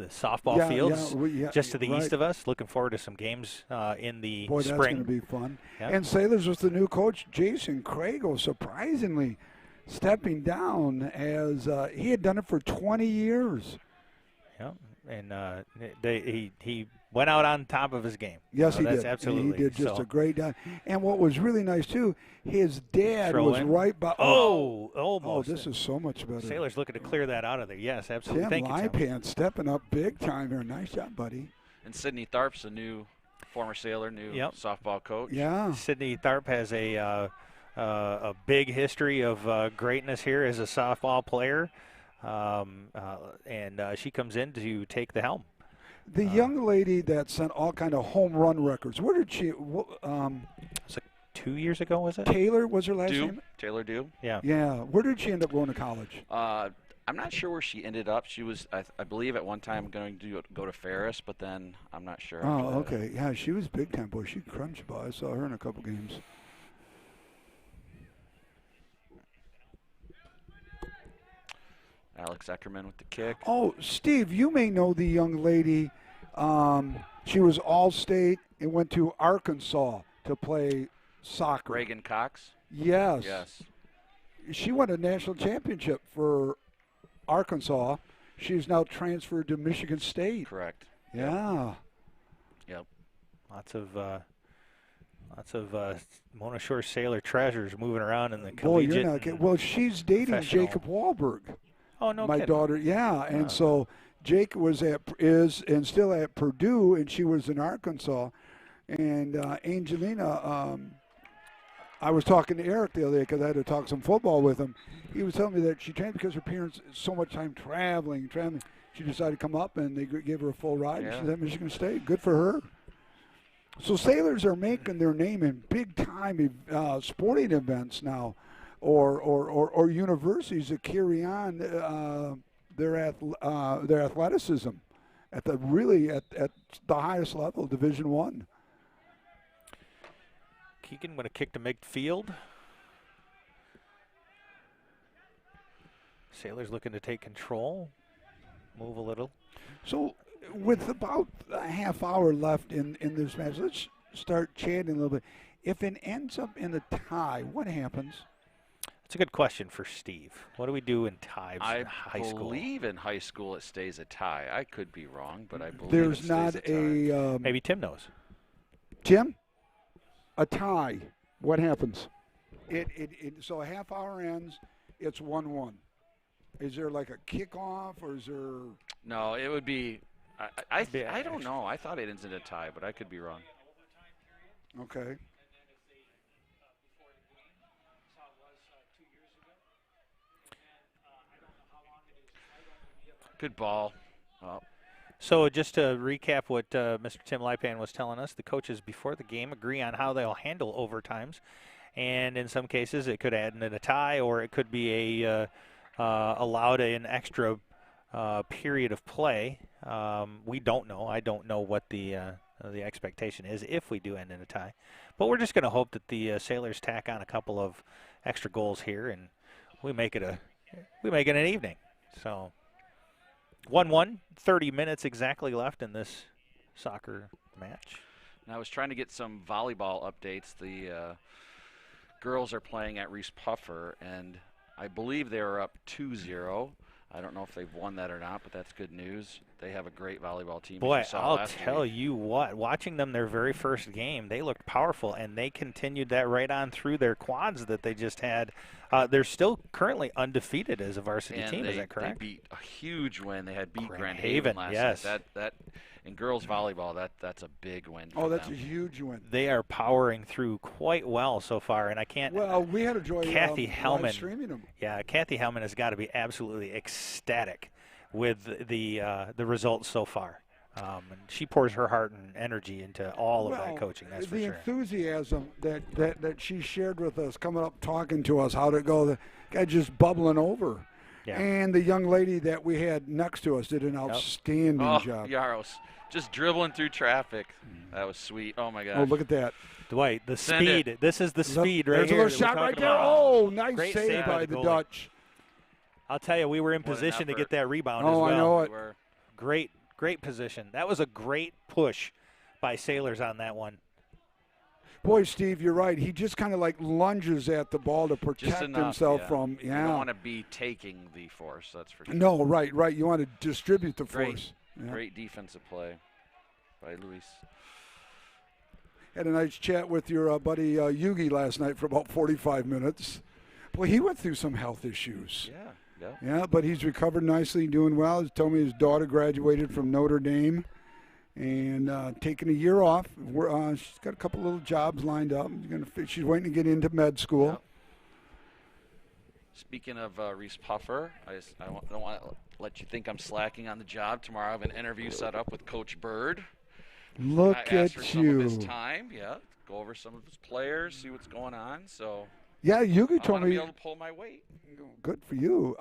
softball fields just to the east of us. Looking forward to some games in the Boy, spring. that's going to be fun. Yep. And Sailors with the new coach, Jason Crago, surprisingly stepping down as he had done it for 20 years. Yep. And he went out on top of his game. Yes, So he that's did. Absolutely. He did just So- a great job. And what was really nice, too, his dad Throw was in. right by. Oh, Oh, almost. this is so much better. Sailors looking to clear that out of there. Yes, absolutely. Tim Thank you, Tim. Lipan stepping up big time here. Nice job, buddy. And Sydney Tharps, a new Former Sailor, new softball coach. Yeah. Sydney Tharp has a big history of greatness here as a softball player, and she comes in to take the helm. The young lady that sent all kind of home run records. Where did she? It's like 2 years ago, was it? Taylor was her last Dew. name. Taylor Dew. Yeah. Yeah. Where did she end up going to college? I'm not sure where she ended up. She was, I believe, at one time going to go to Ferris, but then I'm not sure. Oh, okay. Yeah, she was big time, boy. She crunched by. I saw her in a couple games. Alex Eckerman with the kick. Oh, Steve, you may know the young lady. She was All-State and went to Arkansas to play soccer. Reagan Cox? Yes. Yes. She won a national championship for Arkansas. She's now transferred to Michigan State. Correct. Yeah. Yep. Lots of Mona Shore Sailor treasures moving around in the Boy, you're collegiate. not kidding. Well, she's dating Jacob Wahlberg. Oh, no My kidding. daughter, yeah. And so Jake is still at Purdue, and she was in Arkansas. And Angelina, I was talking to Eric the other day because I had to talk some football with him. He was telling me that she trained because her parents so much time traveling. She decided to come up, and they gave her a full ride. Yeah. She's at Michigan State. Good for her. So Sailors are making their name in big-time sporting events now, or universities that carry on their athleticism at the highest level, Division I. Keegan with a kick to midfield. Sailors looking to take control, move a little. So with about a half hour left in this match, let's start chatting a little bit. If it ends up in a tie, what happens? That's a good question for Steve. What do we do in ties in high school? I believe in high school it stays a tie. I could be wrong, but I believe There's it stays not a tie. Maybe Tim knows. Tim? A tie. What happens? So a half hour ends, it's 1-1. Is there like a kickoff, or is there? No, it would be. I don't know. I thought it ends in a tie, but I could be wrong. Okay. Good ball. Oh. So just to recap what Mr. Tim Lipan was telling us, the coaches before the game agree on how they'll handle overtimes, and in some cases it could end in a tie, or it could be allowed an extra period of play. We don't know. I don't know what the expectation is if we do end in a tie, but we're just going to hope that the Sailors tack on a couple of extra goals here, and we make it an evening. So 1-1, 30 minutes exactly left in this soccer match. And I was trying to get some volleyball updates. The girls are playing at Reese Puffer, and I believe they are up 2-0. I don't know if they've won that or not, but that's good news. They have a great volleyball team. Boy, I'll tell you what, watching them their very first game, they looked powerful, and they continued that right on through their quads that they just had. They're still currently undefeated as a varsity team, is that correct? They beat a huge win. They had beat Grand Haven last yes. night. That in girls volleyball, that's a big win for that's them. a huge win. They are powering through quite well so far, and I can't. Well, we had a joy Kathy Hellman, live streaming them. Yeah, Kathy Hellman has got to be absolutely ecstatic with the results so far. And she pours her heart and energy into all of that coaching, that's for the sure. Enthusiasm that she shared with us, coming up talking to us, how'd it go, the guy just bubbling over. Yeah. And the young lady that we had next to us did an outstanding job. Yaros, just dribbling through traffic. That was sweet. Oh, my gosh. Oh, look at that. Dwight, the Send speed. it. This is the speed right There's here. a little shot right there. Oh, nice Great save by the goalie. Dutch. I'll tell you, we were in What an position to effort. get that rebound as Oh, well. I know it. Great position. That was a great push by Sailors on that one. Boy, Steve, you're right. He just kind of like lunges at the ball to protect Just enough, himself from. You don't want to be taking the force, that's for sure. No, right. You want to distribute the force. Great defensive play by Luis. Had a nice chat with your buddy Yugi last night for about 45 minutes. Boy, he went through some health issues. Yeah. Yeah, but he's recovered nicely, doing well. He told me his daughter graduated from Notre Dame. and taking a year off. She's got a couple little jobs lined up. She's waiting to get into med school. Yep. Speaking of Reese Puffer, I don't want to let you think I'm slacking on the job. Tomorrow I have an interview set up with Coach Bird. Look I asked for at some you. of his time, go over some of his players, see what's going on. So yeah, Yugi I told want to me. be able to pull my weight. Good for you.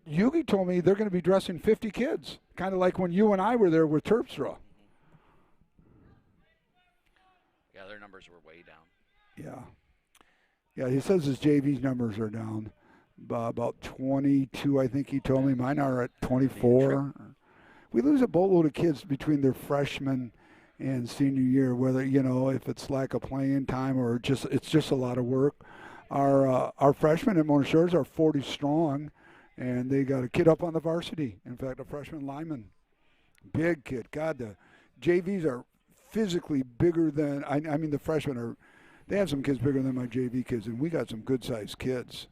Yugi told me they're going to be dressing 50 kids, kind of like when you and I were there with Terpstra. Yeah, their numbers were way down. Yeah. Yeah, he says his JV's numbers are down by about 22, I think he told me. Mine are at 24. We lose a boatload of kids between their freshman and senior year, whether, if it's lack of playing time or it's just a lot of work. Our freshmen at Mona Shores are 40 strong, and they got a kid up on the varsity. In fact, a freshman lineman. Big kid. God, the JVs are physically bigger than, I mean, the freshmen are. They have some kids bigger than my JV kids, and we got some good-sized kids.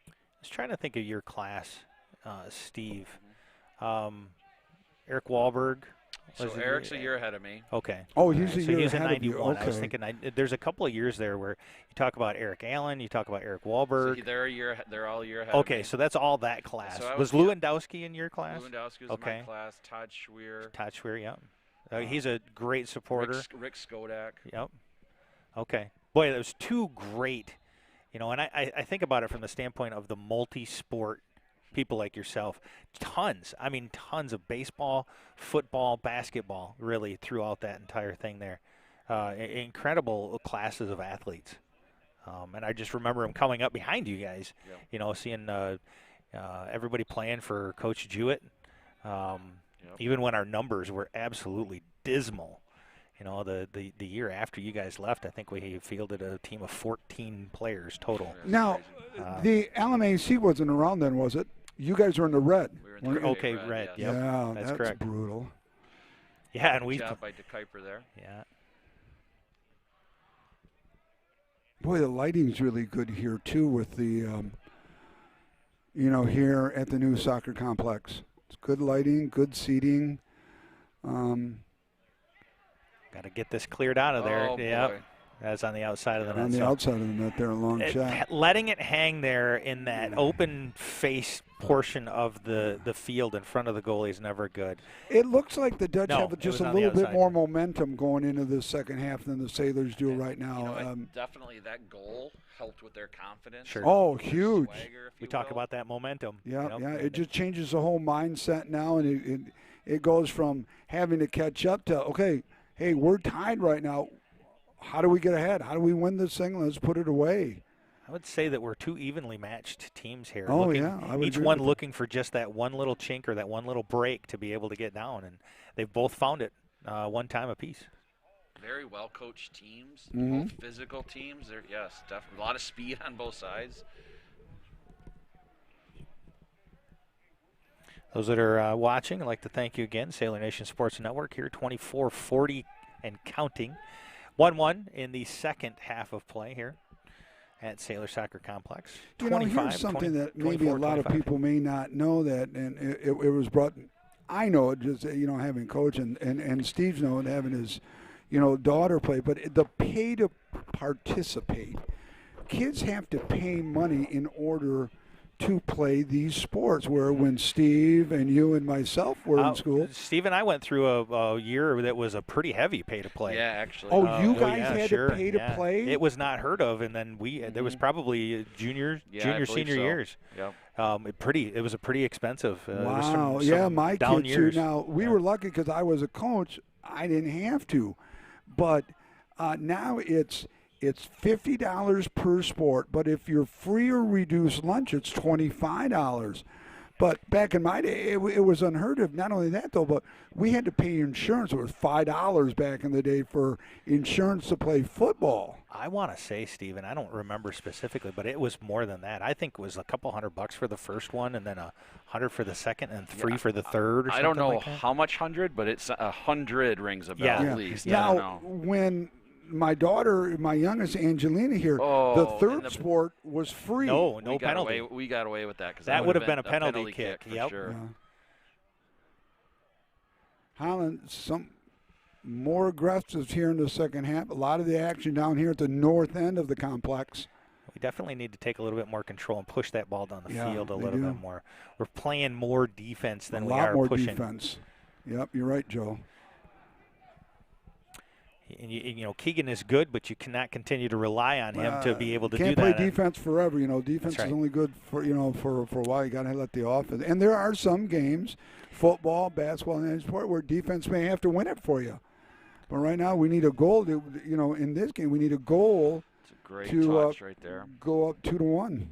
I was trying to think of your class, Steve. Eric Wahlberg. So Eric's a year ahead of me. Okay. Oh, he's so a year he's ahead in 91. of you. Okay. I was thinking there's a couple of years there where you talk about Eric Allen, you talk about Eric Wahlberg. So they're all a year ahead. Okay, of me. so that's all that class. So was Lewandowski in your class? Lewandowski was in my class. Todd Schweer. Yeah. He's a great supporter. Rick Skodak. Yep. Okay. Boy, those two great, and I think about it from the standpoint of the multi-sport people like yourself. Tons of baseball, football, basketball, really, throughout that entire thing there. Incredible classes of athletes. And I just remember them coming up behind you guys, seeing everybody playing for Coach Jewett. Even when our numbers were absolutely dismal. The year after you guys left, I think we fielded a team of 14 players total. Now, the LMAC wasn't around then, was it? You guys were in the red. We were in the red. Yes. Yep. Yeah, that's that's correct. brutal. Yeah, and we. Good job by DeKuyper there. Yeah. Boy, the lighting's really good here too, with the, here at the new soccer complex. It's good lighting, good seating. Got to get this cleared out of there. Oh, Yep. boy. That's on the outside of the net. On the outside of the net there, a long shot. Letting it hang there in that open face portion of the field in front of the goalie is never good. It looks like the Dutch have just a little bit more outside. momentum going into the second half than the Sailors do right now. Definitely that goal helped with their confidence. Sure. Oh, huge. Swagger, We talk about that momentum. Yeah, it just changes the whole mindset now, and it goes from having to catch up to, okay, hey, we're tied right now. How do we get ahead? How do we win this thing? Let's put it away. I would say that we're two evenly matched teams here. Oh, yeah. I would each agree one with looking for just that one little chink or that one little break to be able to get down, and they've both found it one time apiece. Very well-coached teams, both physical teams. Yes, definitely. A lot of speed on both sides. Those that are watching, I'd like to thank you again. Sailor Nation Sports Network here, 24-40 and counting. 1-1 in the second half of play here at Sailor Soccer Complex. Here's something that maybe a lot of people may not know, that, and it was brought, I know it just, having coach and Steve's known having his, daughter play, but the pay to participate. Kids have to pay money in order to play these sports, where when Steve and you and myself were in school. Steve and I went through a year that was a pretty heavy pay to play. Yeah, actually. Oh, you guys had to pay to play? It was not heard of, and then there was probably senior, senior years. Yep. It was a pretty expensive. Wow. My down kids years. too. Now, we were lucky because I was a coach. I didn't have to. But now it's $50 per sport, but if you're free or reduced lunch, it's $25. But back in my day, it was unheard of. Not only that, though, but we had to pay insurance. It was $5 back in the day for insurance to play football. I want to say, Steven, I don't remember specifically, but it was more than that. I think it was a couple $100 for the first one, and then $100 for the second, and $3 for the third. Or I don't know like that. how much 100, but it's 100 rings a bell at least. Now, when my daughter, my youngest Angelina here, the third sport was free. No penalty. We got away with that, because that would have been a penalty kick. for Yep. sure. Yeah. Holland, some more aggressive here in the second half. A lot of the action down here at the north end of the complex. We definitely need to take a little bit more control and push that ball down the field a they little do. bit more. We're playing more defense than a we lot are more pushing. defense. Yep, you're right, Joe. And you know, Keegan is good, but you cannot continue to rely on him to be able to do that. Can't play defense forever. You know, defense right. is only good for a while. You got to let the offense. And there are some games, football, basketball, and any sport, where defense may have to win it for you. But right now, we need a goal. In this game, we need a goal. It's a great to touch right there. Go up 2-1.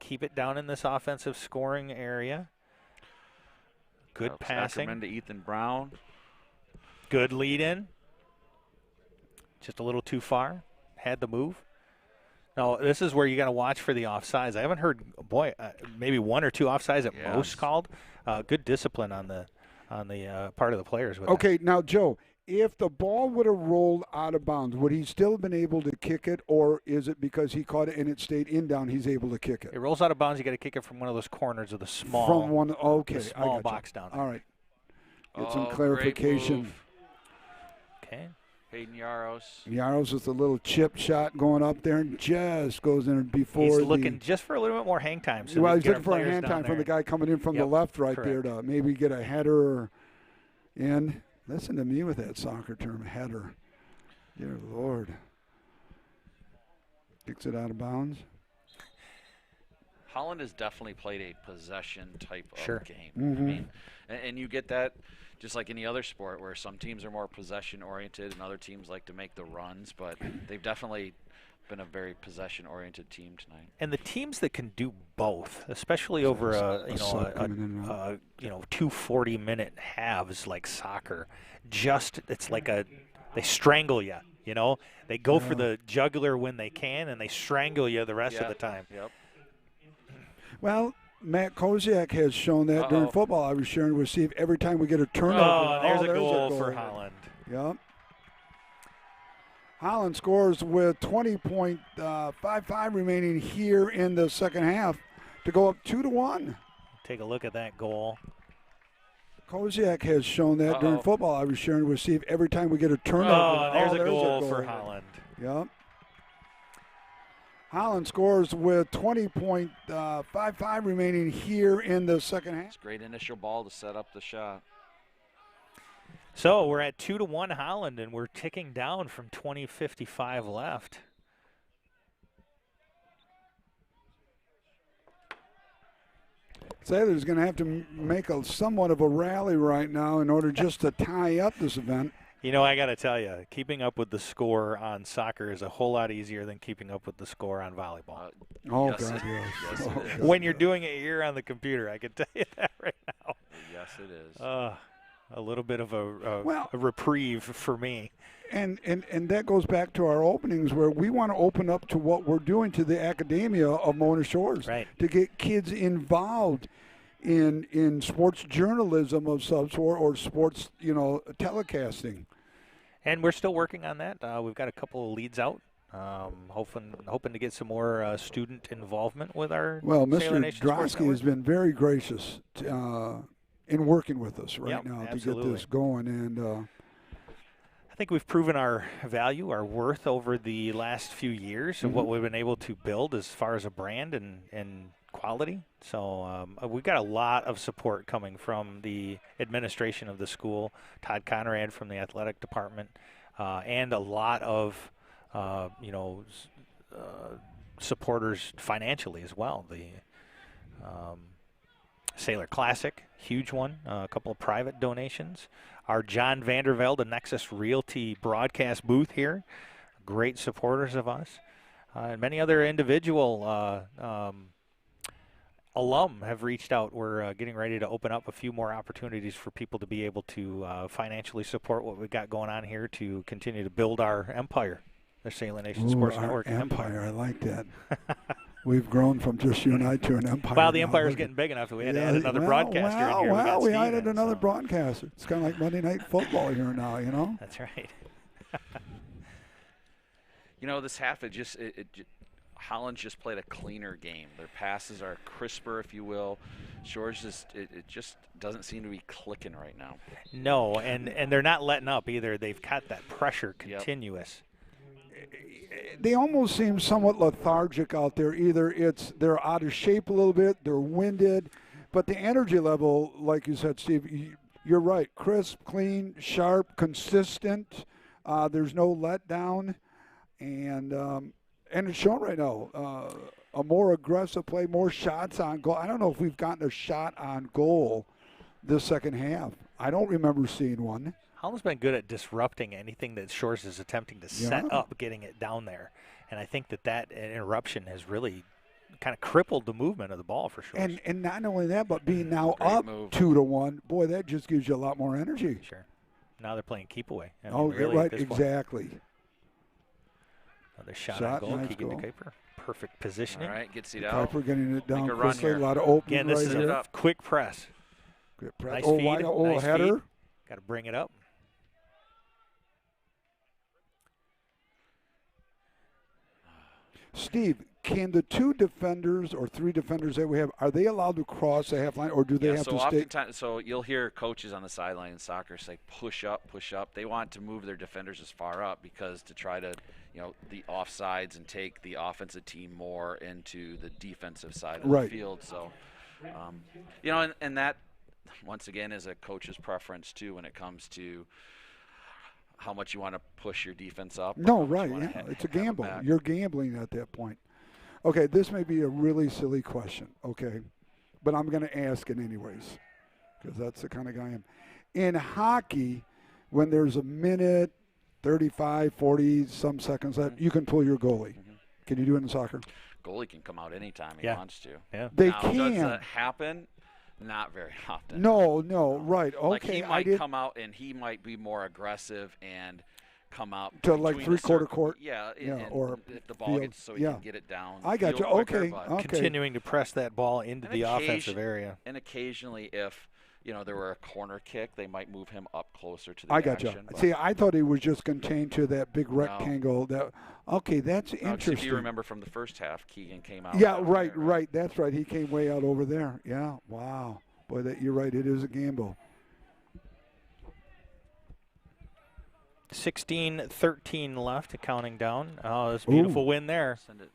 Keep it down in this offensive scoring area. Good passing. Ackerman to Ethan Brown. Good lead in. Just a little too far. Had the move. Now, this is where you got to watch for the offsides. I haven't heard, maybe one or two offsides at most called. Good discipline on the part of the players. With Okay, that. now, Joe, if the ball would have rolled out of bounds, would he still have been able to kick it, or is it because he caught it and it stayed in down, he's able to kick it? It rolls out of bounds. You got to kick it from one of those corners of the small. From one, okay, the small I got box you. down there. All right. Get some Great clarification. move. Okay. Hayden Yaros. Yaros with a little chip shot going up there and just goes in before He's looking just for a little bit more hang time. So he's looking for a hand time from the guy coming in from the left there to maybe get a header in. Listen to me with that soccer term, header. Dear Lord. Kicks it out of bounds. Holland has definitely played a possession type of game. Mm-hmm. I mean, and you get that just like any other sport where some teams are more possession oriented and other teams like to make the runs, but they've definitely been a very possession oriented team tonight. And the teams that can do both, especially over two 40-minute halves like soccer, it's like they strangle you. You know, they go for the jugular when they can, and they strangle you the rest of the time. Yep. Well, Matt Koziak has shown that during football. I was sharing with Steve every time we get a turnover. There's a goal for Holland. Yep. Holland scores with 20.55 remaining here in the second half to go up 2-1. Take a look at that goal. Koziak has shown that during football. I was sharing with Steve every time we get a turnover. There's a goal for Holland. Yep. Holland scores with 20.55 remaining here in the second half. It's a great initial ball to set up the shot. So we're at 2-1 Holland, and we're ticking down from 20:55 left. Sailor's going to have to make somewhat of a rally right now in order just to tie up this event. You know, I got to tell you, keeping up with the score on soccer is a whole lot easier than keeping up with the score on volleyball. God, yes. When you're doing it here on the computer, I can tell you that right now. Yes, it is. A little bit of a reprieve for me. And that goes back to our openings where we want to open up to what we're doing to the academia of Mona Shores. Right. To get kids involved in sports journalism of some sort or sports, telecasting. And we're still working on that. We've got a couple of leads out. Hoping to get some more student involvement with our Well, Sailor Mr. Nation Sports Drosky has been very gracious in working with us now absolutely. to get this going. And I think we've proven our value, our worth over the last few years of what we've been able to build as far as a brand and quality. So we've got a lot of support coming from the administration of the school, Todd Conrad from the athletic department, and a lot of supporters financially as well. The Sailor Classic, huge one, a couple of private donations. Our John Vandervelde and Nexus Realty broadcast booth here, great supporters of us. And many other individual alum have reached out. We're getting ready to open up a few more opportunities for people to be able to financially support what we've got going on here to continue to build our empire, the Sailor Nation Sports Network empire. I like that. We've grown from just you and I to an empire. Well, the empire's getting big enough that we had to add another broadcaster in here. We added another broadcaster. It's kind of like Monday Night Football here now, That's right. This half, Holland just played a cleaner game. Their passes are crisper, if you will. Shores it just doesn't seem to be clicking right now. No, and they're not letting up either. They've got that pressure continuous. They almost seem somewhat lethargic out there. Either they're out of shape a little bit, they're winded, but the energy level, like you said, Steve, you're right. Crisp, clean, sharp, consistent. There's no letdown, and it's shown right now. A more aggressive play, more shots on goal. I don't know if we've gotten a shot on goal this second half. I don't remember seeing one. Holland's been good at disrupting anything that Shores is attempting to set up, getting it down there. And I think that interruption has really kind of crippled the movement of the ball for Shores. And not only that, but being now up 2-1, boy, that just gives you a lot more energy. Sure. Now they're playing keep away. Really, right, exactly. Another shot on goal, nice Keegan goal. DeKuyper. Perfect positioning. All right, gets it out. DeKuyper getting it down quickly. Here. A lot of opening. Again, this right is here. a quick press. Good press. Nice oh, feed. wide, Nice header. Got to bring it up. Steve, can the 2 defenders or 3 defenders that we have, are they allowed to cross the half line, or do they have to stay? So you'll hear coaches on the sideline in soccer say, push up, push up. They want to move their defenders as far up because to try to, the offsides and take the offensive team more into the defensive side of the field. So, and that, once again, is a coach's preference, too, when it comes to how much you want to push your defense up. No, right, yeah. It's a gamble. You're gambling at that point. Okay, this may be a really silly question, okay, but I'm going to ask it anyways because that's the kind of guy I am. In hockey, when there's a minute, 35, 40, some seconds left, you can pull your goalie. Can you do it in soccer? Goalie can come out anytime he wants to. Yeah. They now, can. Does that happen? Not very often. No, right. Okay. Like he might come out and he might be more aggressive and come out to like 3/4 court. Yeah, or if the ball gets so he can get it down. I got you. Quicker, okay. Continuing to press that ball into the offensive area. And occasionally, if there were a corner kick, they might move him up closer to the action. I got you. See, I thought he was just contained to that big rectangle. That's interesting. If you remember from the first half, Keegan came out. Yeah, right. That's right. He came way out over there. Yeah, wow. Boy, you're right. It is a gamble. 16-13 left, counting down. Oh, it's a beautiful win there. Send it.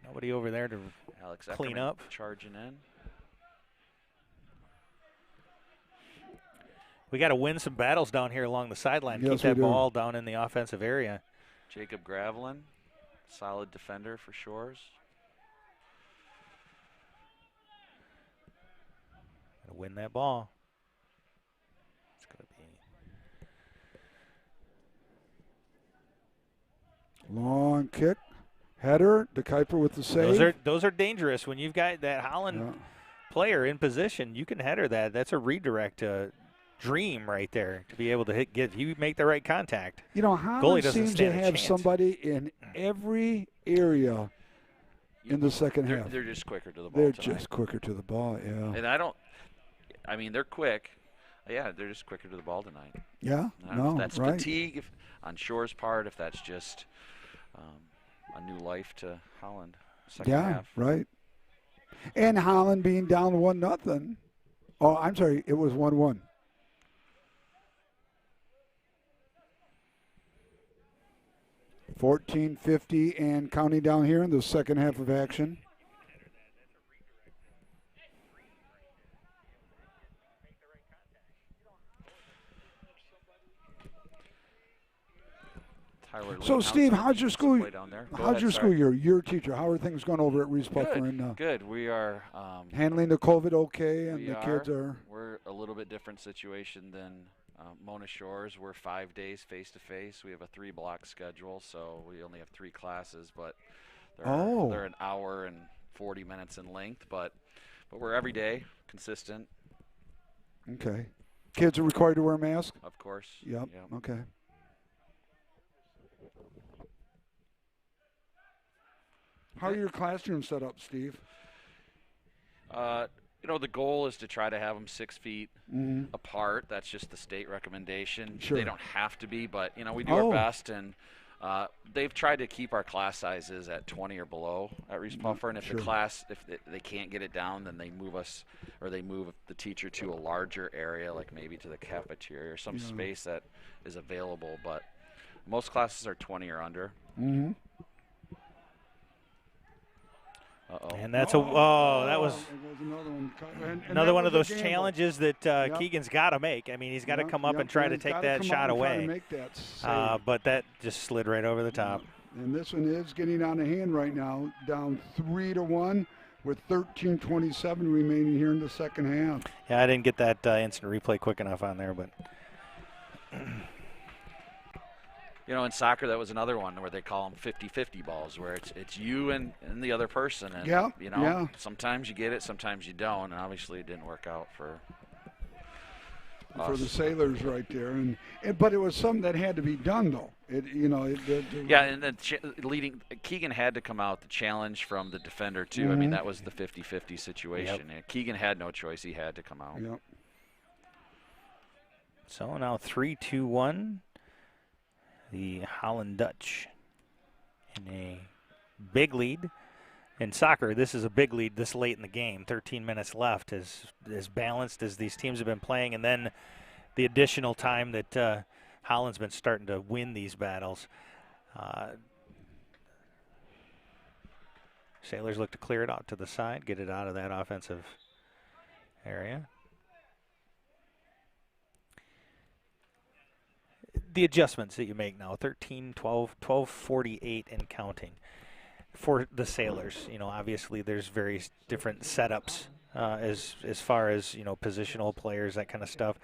Nobody over there to Alex clean Eckerman up. Charging in. We got to win some battles down here along the sideline. Yes, keep that ball down in the offensive area. Jacob Gravelin, solid defender for Shores. Got to win that ball. It's going to be long kick, header. DeKuyper with the save. Those are dangerous when you've got that Holland player in position. You can header that. That's a redirect. Dream right there to be able to you make the right contact. Holland seems to have somebody in every area in the second half. They're just quicker to the ball. They're just quicker to the ball, yeah. And they're quick. Yeah, they're just quicker to the ball tonight. Yeah, if that's fatigue on Shore's part, if that's just a new life to Holland. Second half. Right. And Holland being down 1-0. Oh, I'm sorry, it was 1-1. 14:50 and counting down here in the second half of action. So, Steve, how's your school? How's your school year? You're a teacher. How are things going over at Reese Putler? Good. We are handling the COVID okay, and the kids are. We're a little bit different situation than Mona Shores. We're 5 days face-to-face. We have a 3-block schedule, so we only have 3 classes, but they're an hour and 40 minutes in length. But we're every day, consistent. Okay. Kids are required to wear a mask? Of course. Yep. Okay. How are your classrooms set up, Steve? The goal is to try to have them 6 feet apart. That's just the state recommendation. Sure. They don't have to be, but we do our best. And they've tried to keep our class sizes at 20 or below at Reese Puffer. And if if they can't get it down, then they move us, or they move the teacher to a larger area, like maybe to the cafeteria or some space that is available. But most classes are 20 or under. Mm-hmm. Uh-oh. And that's that was another one. another one of those challenges that Keegan's got to make. I mean, he's got to come up and try to take that shot away. But that just slid right over the top. And this one is getting out of hand right now, down 3-1 with 13:27 remaining here in the second half. Yeah, I didn't get that instant replay quick enough on there, but. In soccer, that was another one where they call them 50-50 balls, where it's you and the other person. And, sometimes you get it, sometimes you don't. And obviously it didn't work out for the Sailors right there. But it was something that had to be done, though. And then Keegan had to come out, the challenge from the defender, too. Mm-hmm. I mean, that was the 50-50 situation. Yep. Keegan had no choice. He had to come out. Yep. So now 3-2-1. The Holland Dutch in a big lead. In soccer, this is a big lead this late in the game. 13 minutes left, as balanced as these teams have been playing. And then the additional time that Holland's been starting to win these battles. Sailors look to clear it out to the side, get it out of that offensive area. The adjustments that you make now, 13, 12, 48 and counting for the Sailors. Obviously there's various different setups as far as, positional players, that kind of stuff.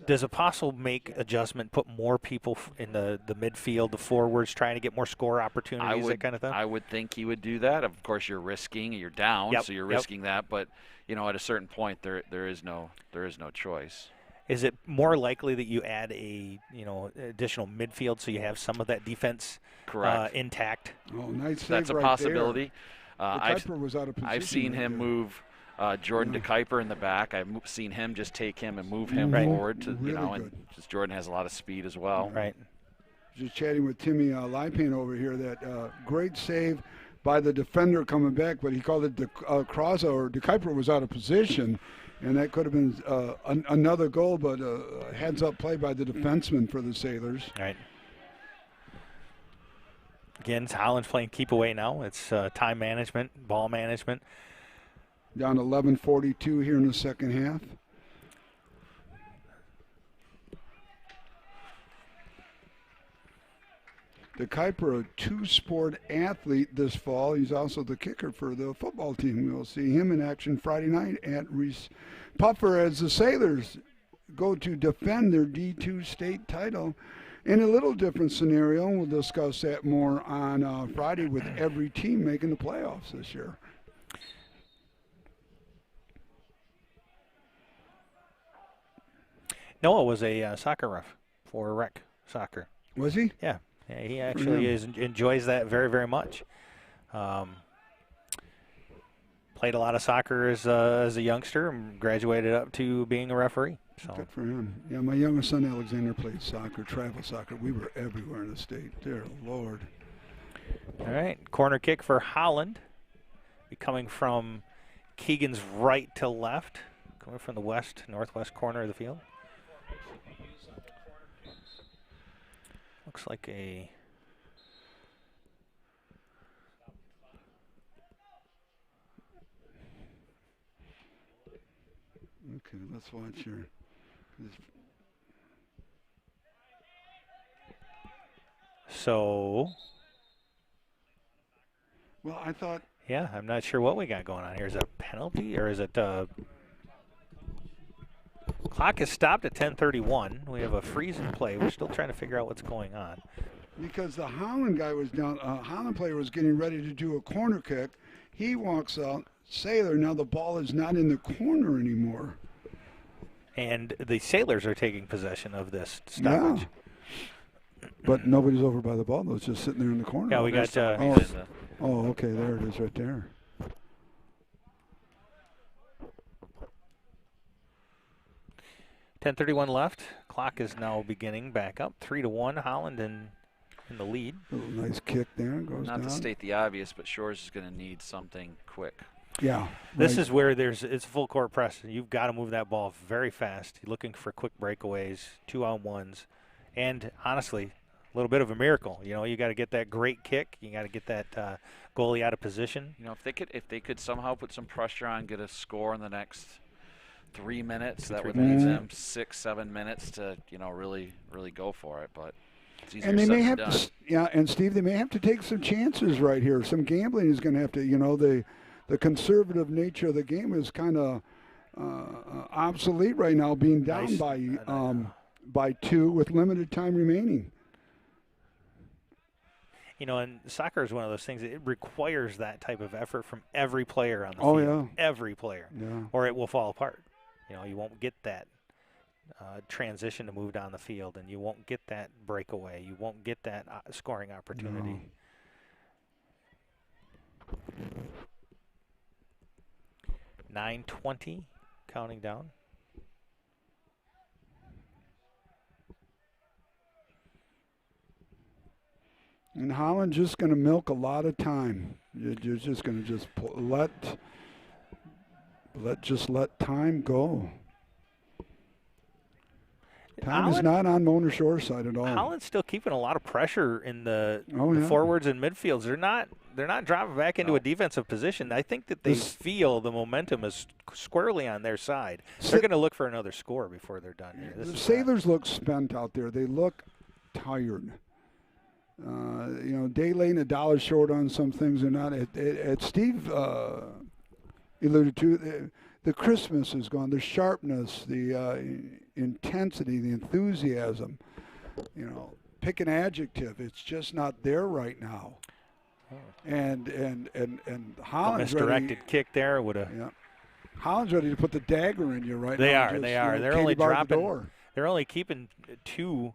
Does Apostle make adjustment, put more people in the midfield, the forwards, trying to get more score opportunities, that kind of thing? I would think he would do that. Of course, you're risking, you're down, so you're risking that. But, at a certain point, there is no choice. Is it more likely that you add a additional midfield so you have some of that defense intact? Oh, nice save. That's a possibility. Kuiper was out of position. I've seen him move Jordan de Kuiper in the back. I've seen him just take him and move him forward to and just Jordan has a lot of speed as well. Right. Just chatting with Timmy Lipane over here. That great save by the defender coming back, but he called it cross, or de Kuiper was out of position. And that could have been another goal, but a heads-up play by the defenseman for the Sailors. Right. Again, Holland's playing keep away now. It's time management, ball management. Down 11:42 here in the second half. De Kuiper, a two-sport athlete this fall. He's also the kicker for the football team. We'll see him in action Friday night at Reese Puffer as the Sailors go to defend their D2 state title in a little different scenario. We'll discuss that more on Friday with every team making the playoffs this year. Noah was a soccer ref for rec soccer. Was he? Yeah. Yeah, he actually enjoys that very, very much. Played a lot of soccer as a youngster and graduated up to being a referee. So. Good for him. Yeah, my youngest son Alexander played soccer, travel soccer. We were everywhere in the state. Dear Lord. All right, corner kick for Holland. Be coming from Keegan's right to left, coming from the northwest corner of the field. Looks like a okay, let's watch here. So well, I thought I'm not sure what we got going on here. Is it a penalty or is it clock is stopped at 10:31. We have a freeze in play. We're still trying to figure out what's going on. Because the Holland guy was down, Holland player was getting ready to do a corner kick. He walks out. Sailor, now the ball is not in the corner anymore. And the Sailors are taking possession of this stoppage. Yeah. But nobody's over by the ball, though. It's just sitting there in the corner. Yeah, we got. Okay, there it is right there. 10:31 left. Clock is now beginning back up. 3-1, Holland in the lead. Nice kick there. Goes Not down. to state the obvious, but Shores is going to need something quick. Yeah. This right. is where it's full court press. You've got to move that ball very fast. You're looking for quick breakaways, 2-on-1s, and honestly, a little bit of a miracle. You know, you got to get that great kick. You got to get that goalie out of position. You know, if they could somehow put some pressure on, get a score in the next 3 minutes, that would leave them 6-7 minutes to, you know, really go for it. But it's easier and they said may than have done. to, and Steve, they may have to take some chances right here. Some gambling is going to have to, you know, the conservative nature of the game is kind of obsolete right now, being down by 2 with limited time remaining. You know, and soccer is one of those things. It requires that type of effort from every player on the Oh, field. yeah. Every player. Yeah. Or it will fall apart. You know, you won't get that transition to move down the field, and you won't get that breakaway. You won't get that scoring opportunity. No. 9:20, counting down. And Holland's just going to milk a lot of time. You're just going to let time go. Time is not on Mona Shore's side at all. Holland's still keeping a lot of pressure in the yeah. forwards and midfields. They're not dropping back into a defensive position. I think that they feel the momentum is squarely on their side. They're going to look for another score before they're done here. The Sailors look spent out there. They look tired. You know, day late and a dollar short on some things or not. Steve alluded to, the Christmas is gone, the sharpness, the intensity, the enthusiasm. You know, pick an adjective. It's just not there right now. And Holland's the misdirected ready. kick there would have. Yeah, Holland's ready to put the dagger in you right they now. Are. Just, they are. You know, They're Katie only barred the dropping. door. They're only keeping two.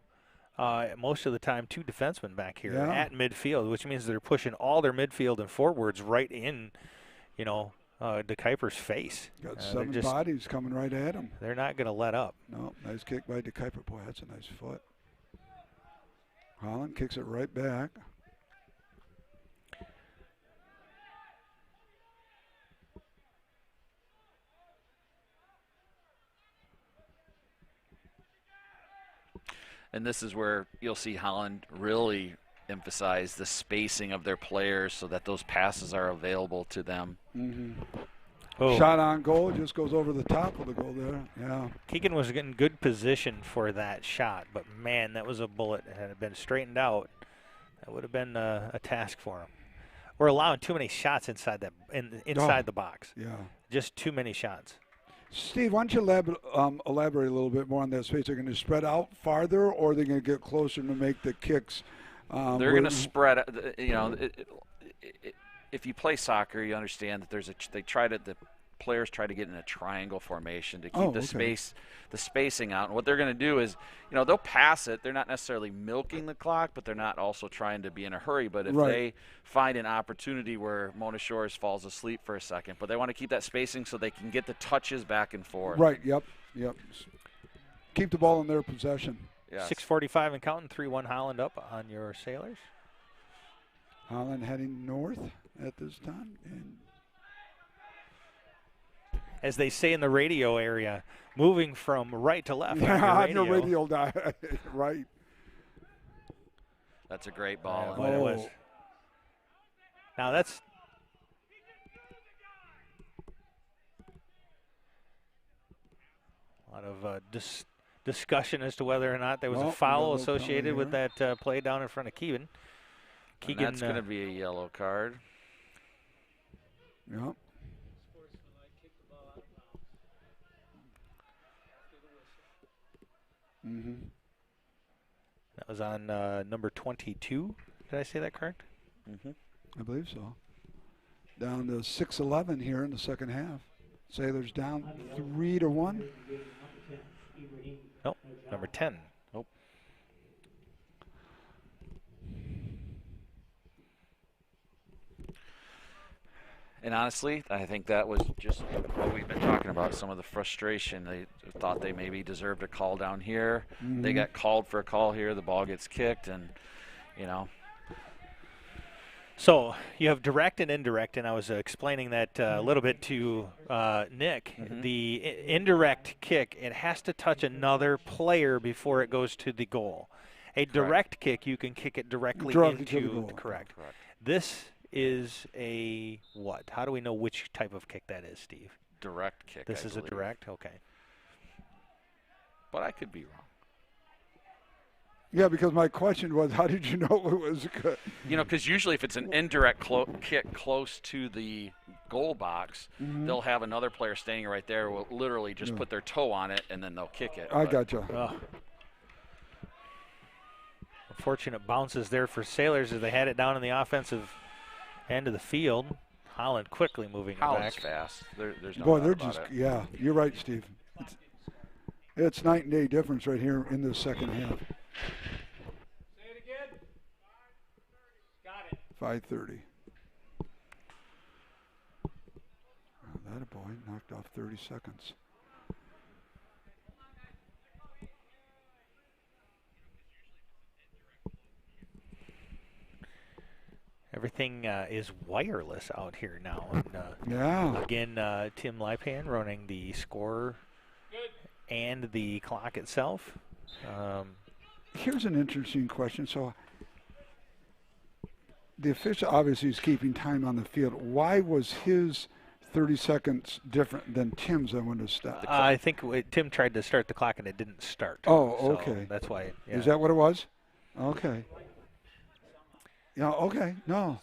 Most of the time, 2 defensemen back here at midfield, which means they're pushing all their midfield and forwards right in, you know, De Kuiper's face. Got 7 bodies coming right at him. They're not going to let up. No, nice kick by De Kuiper. Boy, that's a nice foot. Holland kicks it right back. And this is where you'll see Holland really emphasize the spacing of their players so that those passes are available to them. Shot on goal, just goes over the top of the goal there. Yeah. Keegan was getting good position for that shot, but man, that was a bullet. Had it been straightened out, that would have been a task for him. We're allowing too many shots inside the box. Yeah. Just too many shots. Steve, why don't you elaborate a little bit more on that space? They're going to spread out farther, or they're going to get closer to make the kicks? They're going to spread. You know, if you play soccer, you understand that the players try to get in a triangle formation to keep the spacing out. And what they're going to do is, you know, they'll pass it. They're not necessarily milking the clock, but they're not also trying to be in a hurry. But if they find an opportunity where Mona Shores falls asleep for a second, but they want to keep that spacing so they can get the touches back and forth. Right. Yep. Keep the ball in their possession. Yes. 6:45 and counting. 3-1 Holland up on your Sailors. Holland heading north at this time. And as they say in the radio area, moving from right to left. On your radio dial. Right. That's a great ball. It was. Now that's a lot of discussion as to whether or not there was a foul associated with that play down in front of Keegan. Keegan, that's going to be a yellow card. Yep. That was on number 22. Did I say that correct? I believe so. Down to 6-11 here in the second half. Sailors down 3-1. Nope, number 10. Nope. And honestly, I think that was just what we've been talking about, some of the frustration. They thought they maybe deserved a call down here. They got called for a call here. The ball gets kicked, and, you know. So you have direct and indirect, and I was explaining that a little bit to Nick. The indirect kick, it has to touch another player before it goes to the goal. A direct kick, you can kick it directly into the goal. Correct. This is a what? How do we know which type of kick that is, Steve? Direct kick. This is a direct? Okay. But I could be wrong. Yeah, because my question was, how did you know it was good? You know, because usually if it's an indirect kick close to the goal box, they'll have another player standing right there who will literally just put their toe on it, and then they'll kick it. I gotcha. Unfortunate bounces there for Sailors as they had it down in the offensive end of the field. Holland quickly moving Holland's back. Fast. There's no Boy, doubt they're about just, it. yeah, you're right, Steve. It's night and day difference right here in the second half. Say it again. 5:30. Got it. 5:30. Oh, that a boy, knocked off 30 seconds. Everything is wireless out here now. And, Yeah. Again, Tim Lipan running the score and the clock itself. Here's an interesting question. So the official obviously is keeping time on the field. Why was his 30 seconds different than Tim's? I wanted to stop. I think Tim tried to start the clock and it didn't start. Oh, So okay. that's why. Yeah. Is that what it was? Okay. Yeah, okay. No.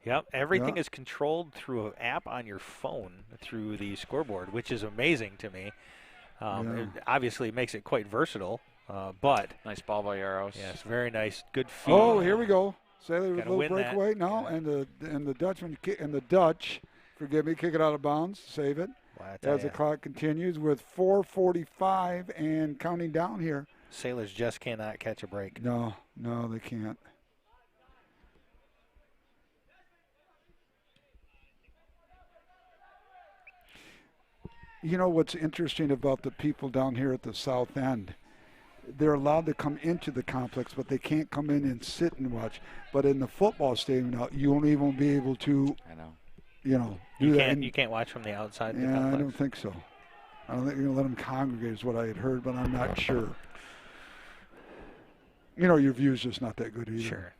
Yep, everything is controlled through an app on your phone through the scoreboard, which is amazing to me. It obviously makes it quite versatile, but Nice ball by Yaros. yes, very nice, good feed. Oh, here we go. Sailor with a Gotta little win that. breakaway. No, and the Dutchman and the Dutch, forgive me, kick it out of bounds, save it. Well, I tell As the ya, clock continues with 4:45 and counting down here. Sailors just cannot catch a break. No, they can't. You know what's interesting about the people down here at the south end? They're allowed to come into the complex, but they can't come in and sit and watch. But in the football stadium now, you won't even be able to, I know. Do that. You can't watch from the outside. Yeah, the complex. I don't think so. I don't think you're going to let them congregate is what I had heard, but I'm not sure. Your view's just not that good either. Sure.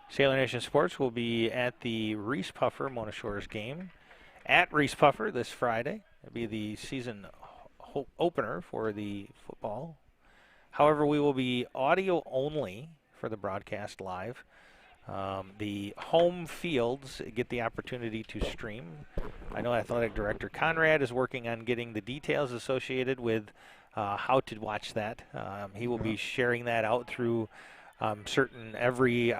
Sailor Nation Sports will be at the Reese Puffer Mona Shores game at Reese Puffer this Friday. It'll be the season opener for the football. However, we will be audio only for the broadcast live. The home fields get the opportunity to stream. I know Athletic Director Conrad is working on getting the details associated with how to watch that. He will be sharing that out through every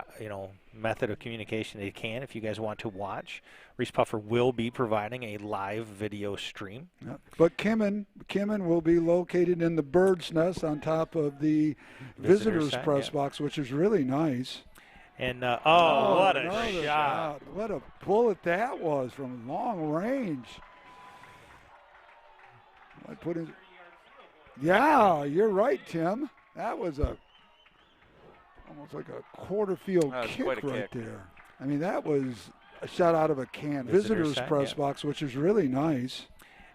method of communication they can. If you guys want to watch, Reese Puffer will be providing a live video stream. Yep. But Kimmin will be located in the bird's nest on top of the visitors side, press box, which is really nice. And what a Another shot! What a bullet that was from long range. I put in. Yeah, you're right, Tim. That was almost like a quarter field That was kick quite a right kick. there. I mean, that was a shot out of a can. Visitors side, press box, which is really nice.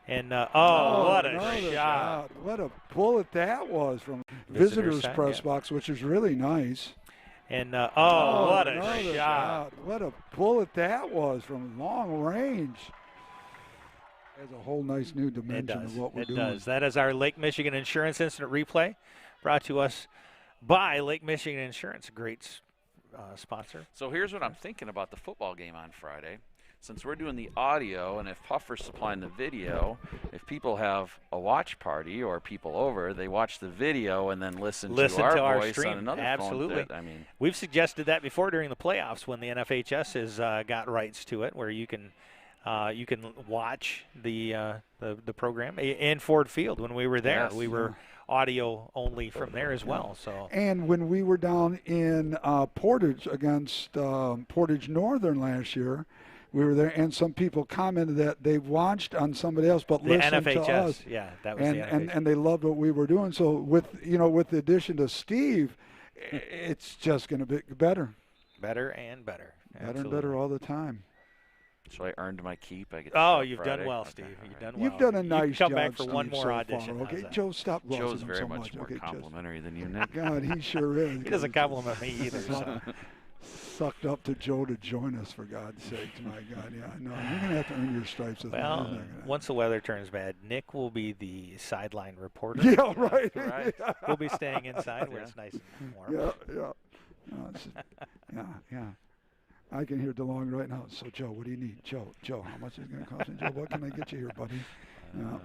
And what a another shot! What a bullet that was from Visitors visitors side, press box, which is really nice. And what a another shot! What a bullet that was from long range. Has a whole nice new It dimension does. of what we're It doing. does. That is our Lake Michigan Insurance Incident Replay, brought to us by Lake Michigan Insurance, a great sponsor. So here's what I'm thinking about the football game on Friday. Since we're doing the audio, and if Puffer's supplying the video, if people have a watch party or people over, they watch the video and then listen to our voice stream. on another Absolutely. phone. We've suggested that before during the playoffs when the NFHS has got rights to it, where you can watch the program in Ford Field. When we were there, Yes. we were audio only from there as well. So. And when we were down in Portage against Portage Northern last year, we were there, and some people commented that they watched on somebody else, but the listened NFHS, to us. yeah, that was the NFHS. And they loved what we were doing. So with the addition to Steve, it's just going to be better. Better and better. Better and better all the time. So I earned my keep. I get to you've Friday. done well, Okay, Steve. You've right. done well. You've done a nice job. Come back for one Steve, more so audition. far, okay, How's Joe, stop roasting Joe's him very so much more okay, complimentary than you, Nick. God, he sure is. He doesn't compliment me either. So. Sucked up to Joe to join us, for God's sakes. My God, yeah. No, you're going to have to earn your stripes. Well, once the weather turns bad, Nick will be the sideline reporter. Yeah, right. Right. We'll be staying inside where it's nice and warm. Yeah. No, yeah. I can hear DeLong right now. So, Joe, what do you need? Joe, how much is it going to cost me? Joe, what can I get you here, buddy? Yeah.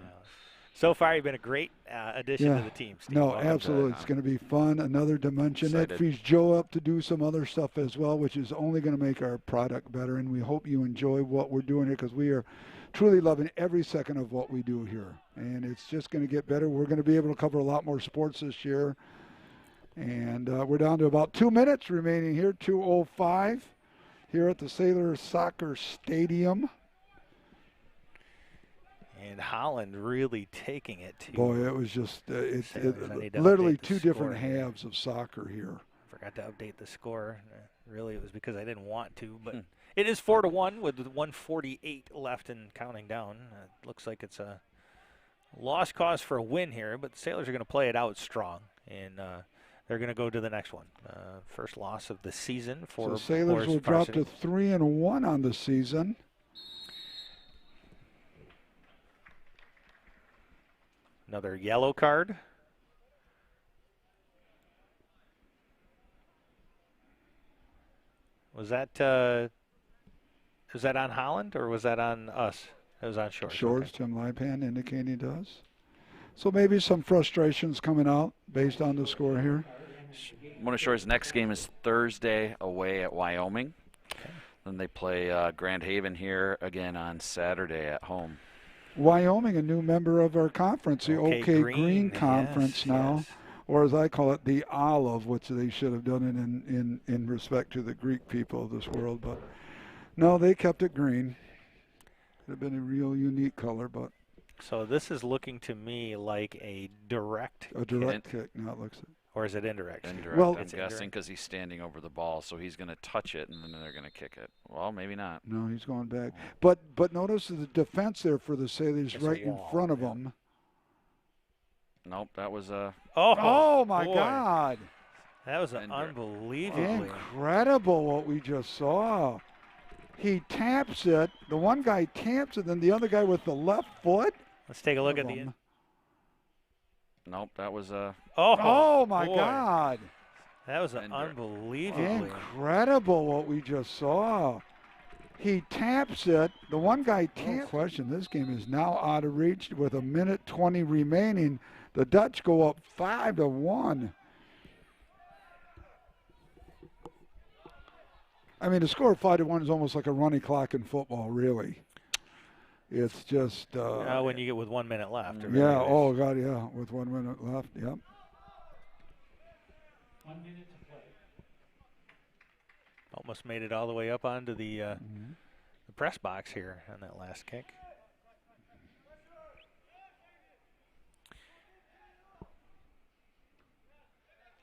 So far, you've been a great addition to the team, Steve. No, Welcome. absolutely. It's going to be fun, another dimension. Excited. That frees Joe up to do some other stuff as well, which is only going to make our product better. And we hope you enjoy what we're doing here, because we are truly loving every second of what we do here. And it's just going to get better. We're going to be able to cover a lot more sports this year. And we're down to about 2 minutes remaining here, 2:05 here at the Sailor Soccer Stadium. And Holland really taking it to. Boy, it was just Sailors. I need to literally update the two different score. halves of soccer here. Forgot to update the score. Really, it was because I didn't want to, but it is 4-1 with 1:48 left and counting down. Looks like it's a lost cause for a win here, but the Sailors are going to play it out strong, and they're going to go to the next one. First loss of the season for So Sailors will drop to 3-1 on the season. Another yellow card. Was that on Holland or was that on us? It was on Shores. Shores, Okay. Tim Lipan indicating to us. So maybe some frustrations coming out based on the score here. Mona Shore's next game is Thursday away at Wyoming. Okay. Then they play Grand Haven here again on Saturday at home. Wyoming, a new member of our conference, the OK Green Yes, Conference now, yes. or as I call it, the Olive, which they should have done it in respect to the Greek people of this world. But no, they kept it green. It would have been a real unique color, but So this is looking to me like a direct a direct kick. Now it looks. or is it indirect? Indirect, Well- I'm It's guessing, indirect. because he's standing over the ball, so he's going to touch it, and then they're going to kick it. Well, maybe not. No, he's going back. But notice the defense there for the Sailors It's a right in wall, front of yeah. them. Nope, that was Oh my boy. God. That was an Indirect. unbelievably. Incredible what we just saw. He taps it. The one guy taps it, then the other guy with the left foot. Let's take a look at of the. him. Nope, that was Oh my boy. God. That was an Indirect. unbelievably. Incredible what we just saw. He taps it. The one guy taps. Question. This game is now out of reach with 1:20 remaining. The Dutch go up 5-1. I mean, the score of 5-1 is almost like a running clock in football, really. It's just. When you get with 1 minute left. it really Yeah. is. Oh God. Yeah. With 1 minute left. Yep. 1 minute to play. Almost made it all the way up onto the press box here on that last kick.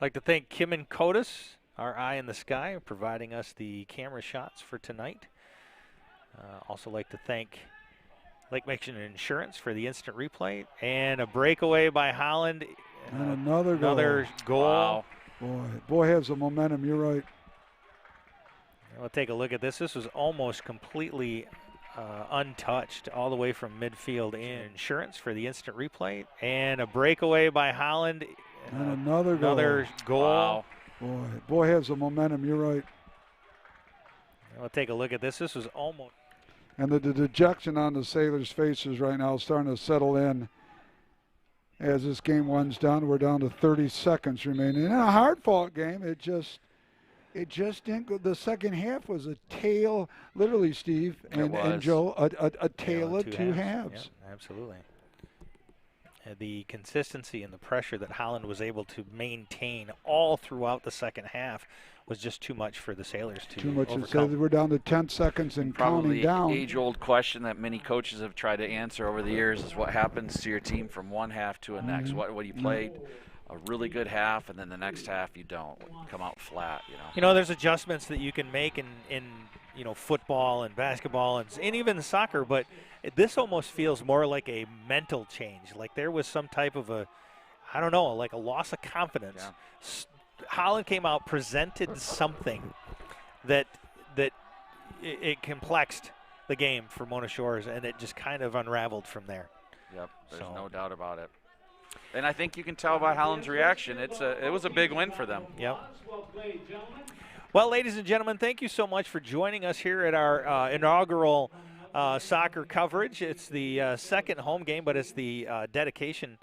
I'd like to thank Kim and Kotis, our eye in the sky, providing us the camera shots for tonight. Also like to thank Lake Michigan Insurance for the instant replay and a breakaway by Holland. And another goal. Another goal. Wow. Boy has the momentum. You're right. We'll take a look at this. This was almost completely untouched all the way from midfield in. Insurance for the instant replay and a breakaway by Holland. And another goal. Another goal. Wow. Boy has the momentum. You're right. We'll take a look at this. This was almost. And the dejection on the Sailors' faces right now is starting to settle in as this game winds down. We're down to 30 seconds remaining. In a hard-fought game, it just didn't go. The second half was a tale, literally, Steve and Joe, a tale of two halves. Yeah, absolutely. the consistency and the pressure that Holland was able to maintain all throughout the second half was just too much for the Sailors to overcome. So we're down to 10 seconds and counting down. Probably the age-old question that many coaches have tried to answer over the years is what happens to your team from one half to a next. What you played a really good half, and then the next half you don't. You come out flat, There's adjustments that you can make in football and basketball and even soccer, but this almost feels more like a mental change. Like there was some type of like a loss of confidence. Yeah. Holland came out, presented something that it complexed the game for Mona Shores, and it just kind of unraveled from there. Yep, there's no doubt about it. And I think you can tell by Holland's reaction, it was a big win for them. Yep. Well, ladies and gentlemen, thank you so much for joining us here at our inaugural soccer coverage. It's the second home game, but it's the dedication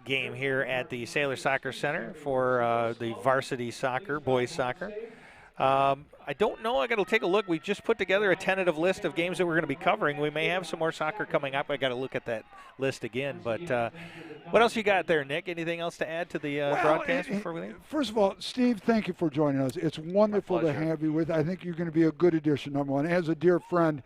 game here at the Sailor Soccer Center for the varsity soccer, boys soccer. I don't know. I got to take a look. We just put together a tentative list of games that we're going to be covering. We may have some more soccer coming up. I got to look at that list again. But what else you got there, Nick? Anything else to add to the broadcast before we leave? First of all, Steve, thank you for joining us. It's wonderful to have you with. I think you're going to be a good addition, number one. As a dear friend,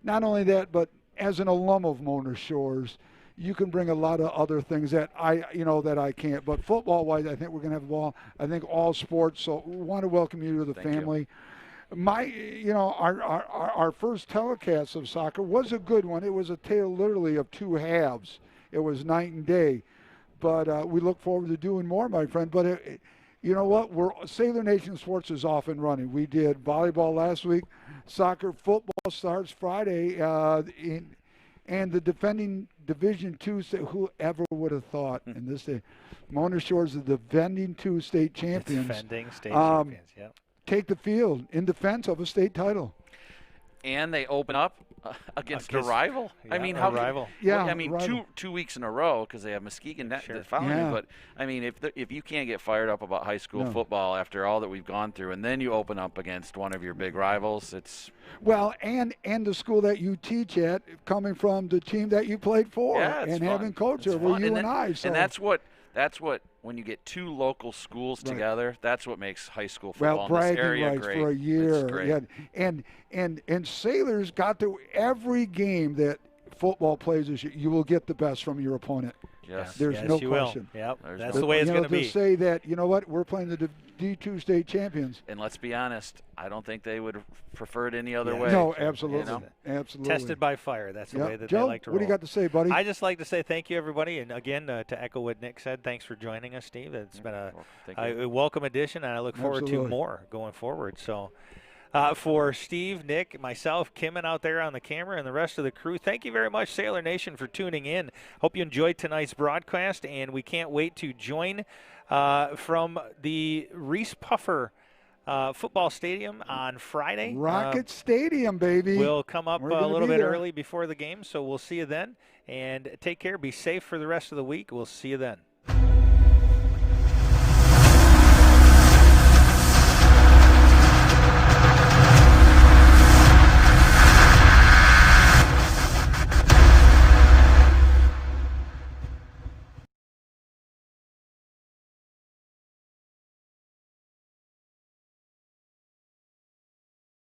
not only that, but as an alum of Mona Shores, you can bring a lot of other things that I can't. But football-wise, I think we're going to have a ball. I think all sports. So we want to welcome you to the family. Our first telecast of soccer was a good one. It was a tale literally of two halves. It was night and day. But we look forward to doing more, my friend. But you know what? Sailor Nation Sports is off and running. We did volleyball last week. Soccer, football starts Friday. And the defending Division II, whoever would have thought in this day, Mona Shores, the defending II state champions. Defending state champions, yeah. Take the field in defense of a state title. And they open up against a rival. Yeah, I mean, rival. Yeah, I mean, two weeks in a row because they have Muskegon following you. But I mean, if you can't get fired up about high school football after all that we've gone through, and then you open up against one of your big rivals, it's and the school that you teach at, coming from the team that you played for, and having coached over you and I. So. And that's what when you get two local schools together, that's what makes high school football in this area great. For a year. It's great. Yeah. And Sailors got to every game that football plays this year, you will get the best from your opponent. Yes. There's no question. Yep. That's the way it's going to be. To say that, you know what, we're playing the D2 state champions. And let's be honest, I don't think they would prefer it any other way. No, absolutely. Absolutely. Tested by fire. That's the way that Joe, they like to roll. What do you got to say, buddy? I just like to say thank you, everybody. And again, to echo what Nick said, thanks for joining us, Steve. It's been a welcome addition, and I look forward to more going forward. So. For Steve, Nick, myself, Kim, and out there on the camera, and the rest of the crew, thank you very much, Sailor Nation, for tuning in. Hope you enjoyed tonight's broadcast, and we can't wait to join from the Reese Puffer football stadium on Friday. Rocket Stadium, baby. We'll come up a little bit early before the game, so we'll see you then. And take care. Be safe for the rest of the week. We'll see you then.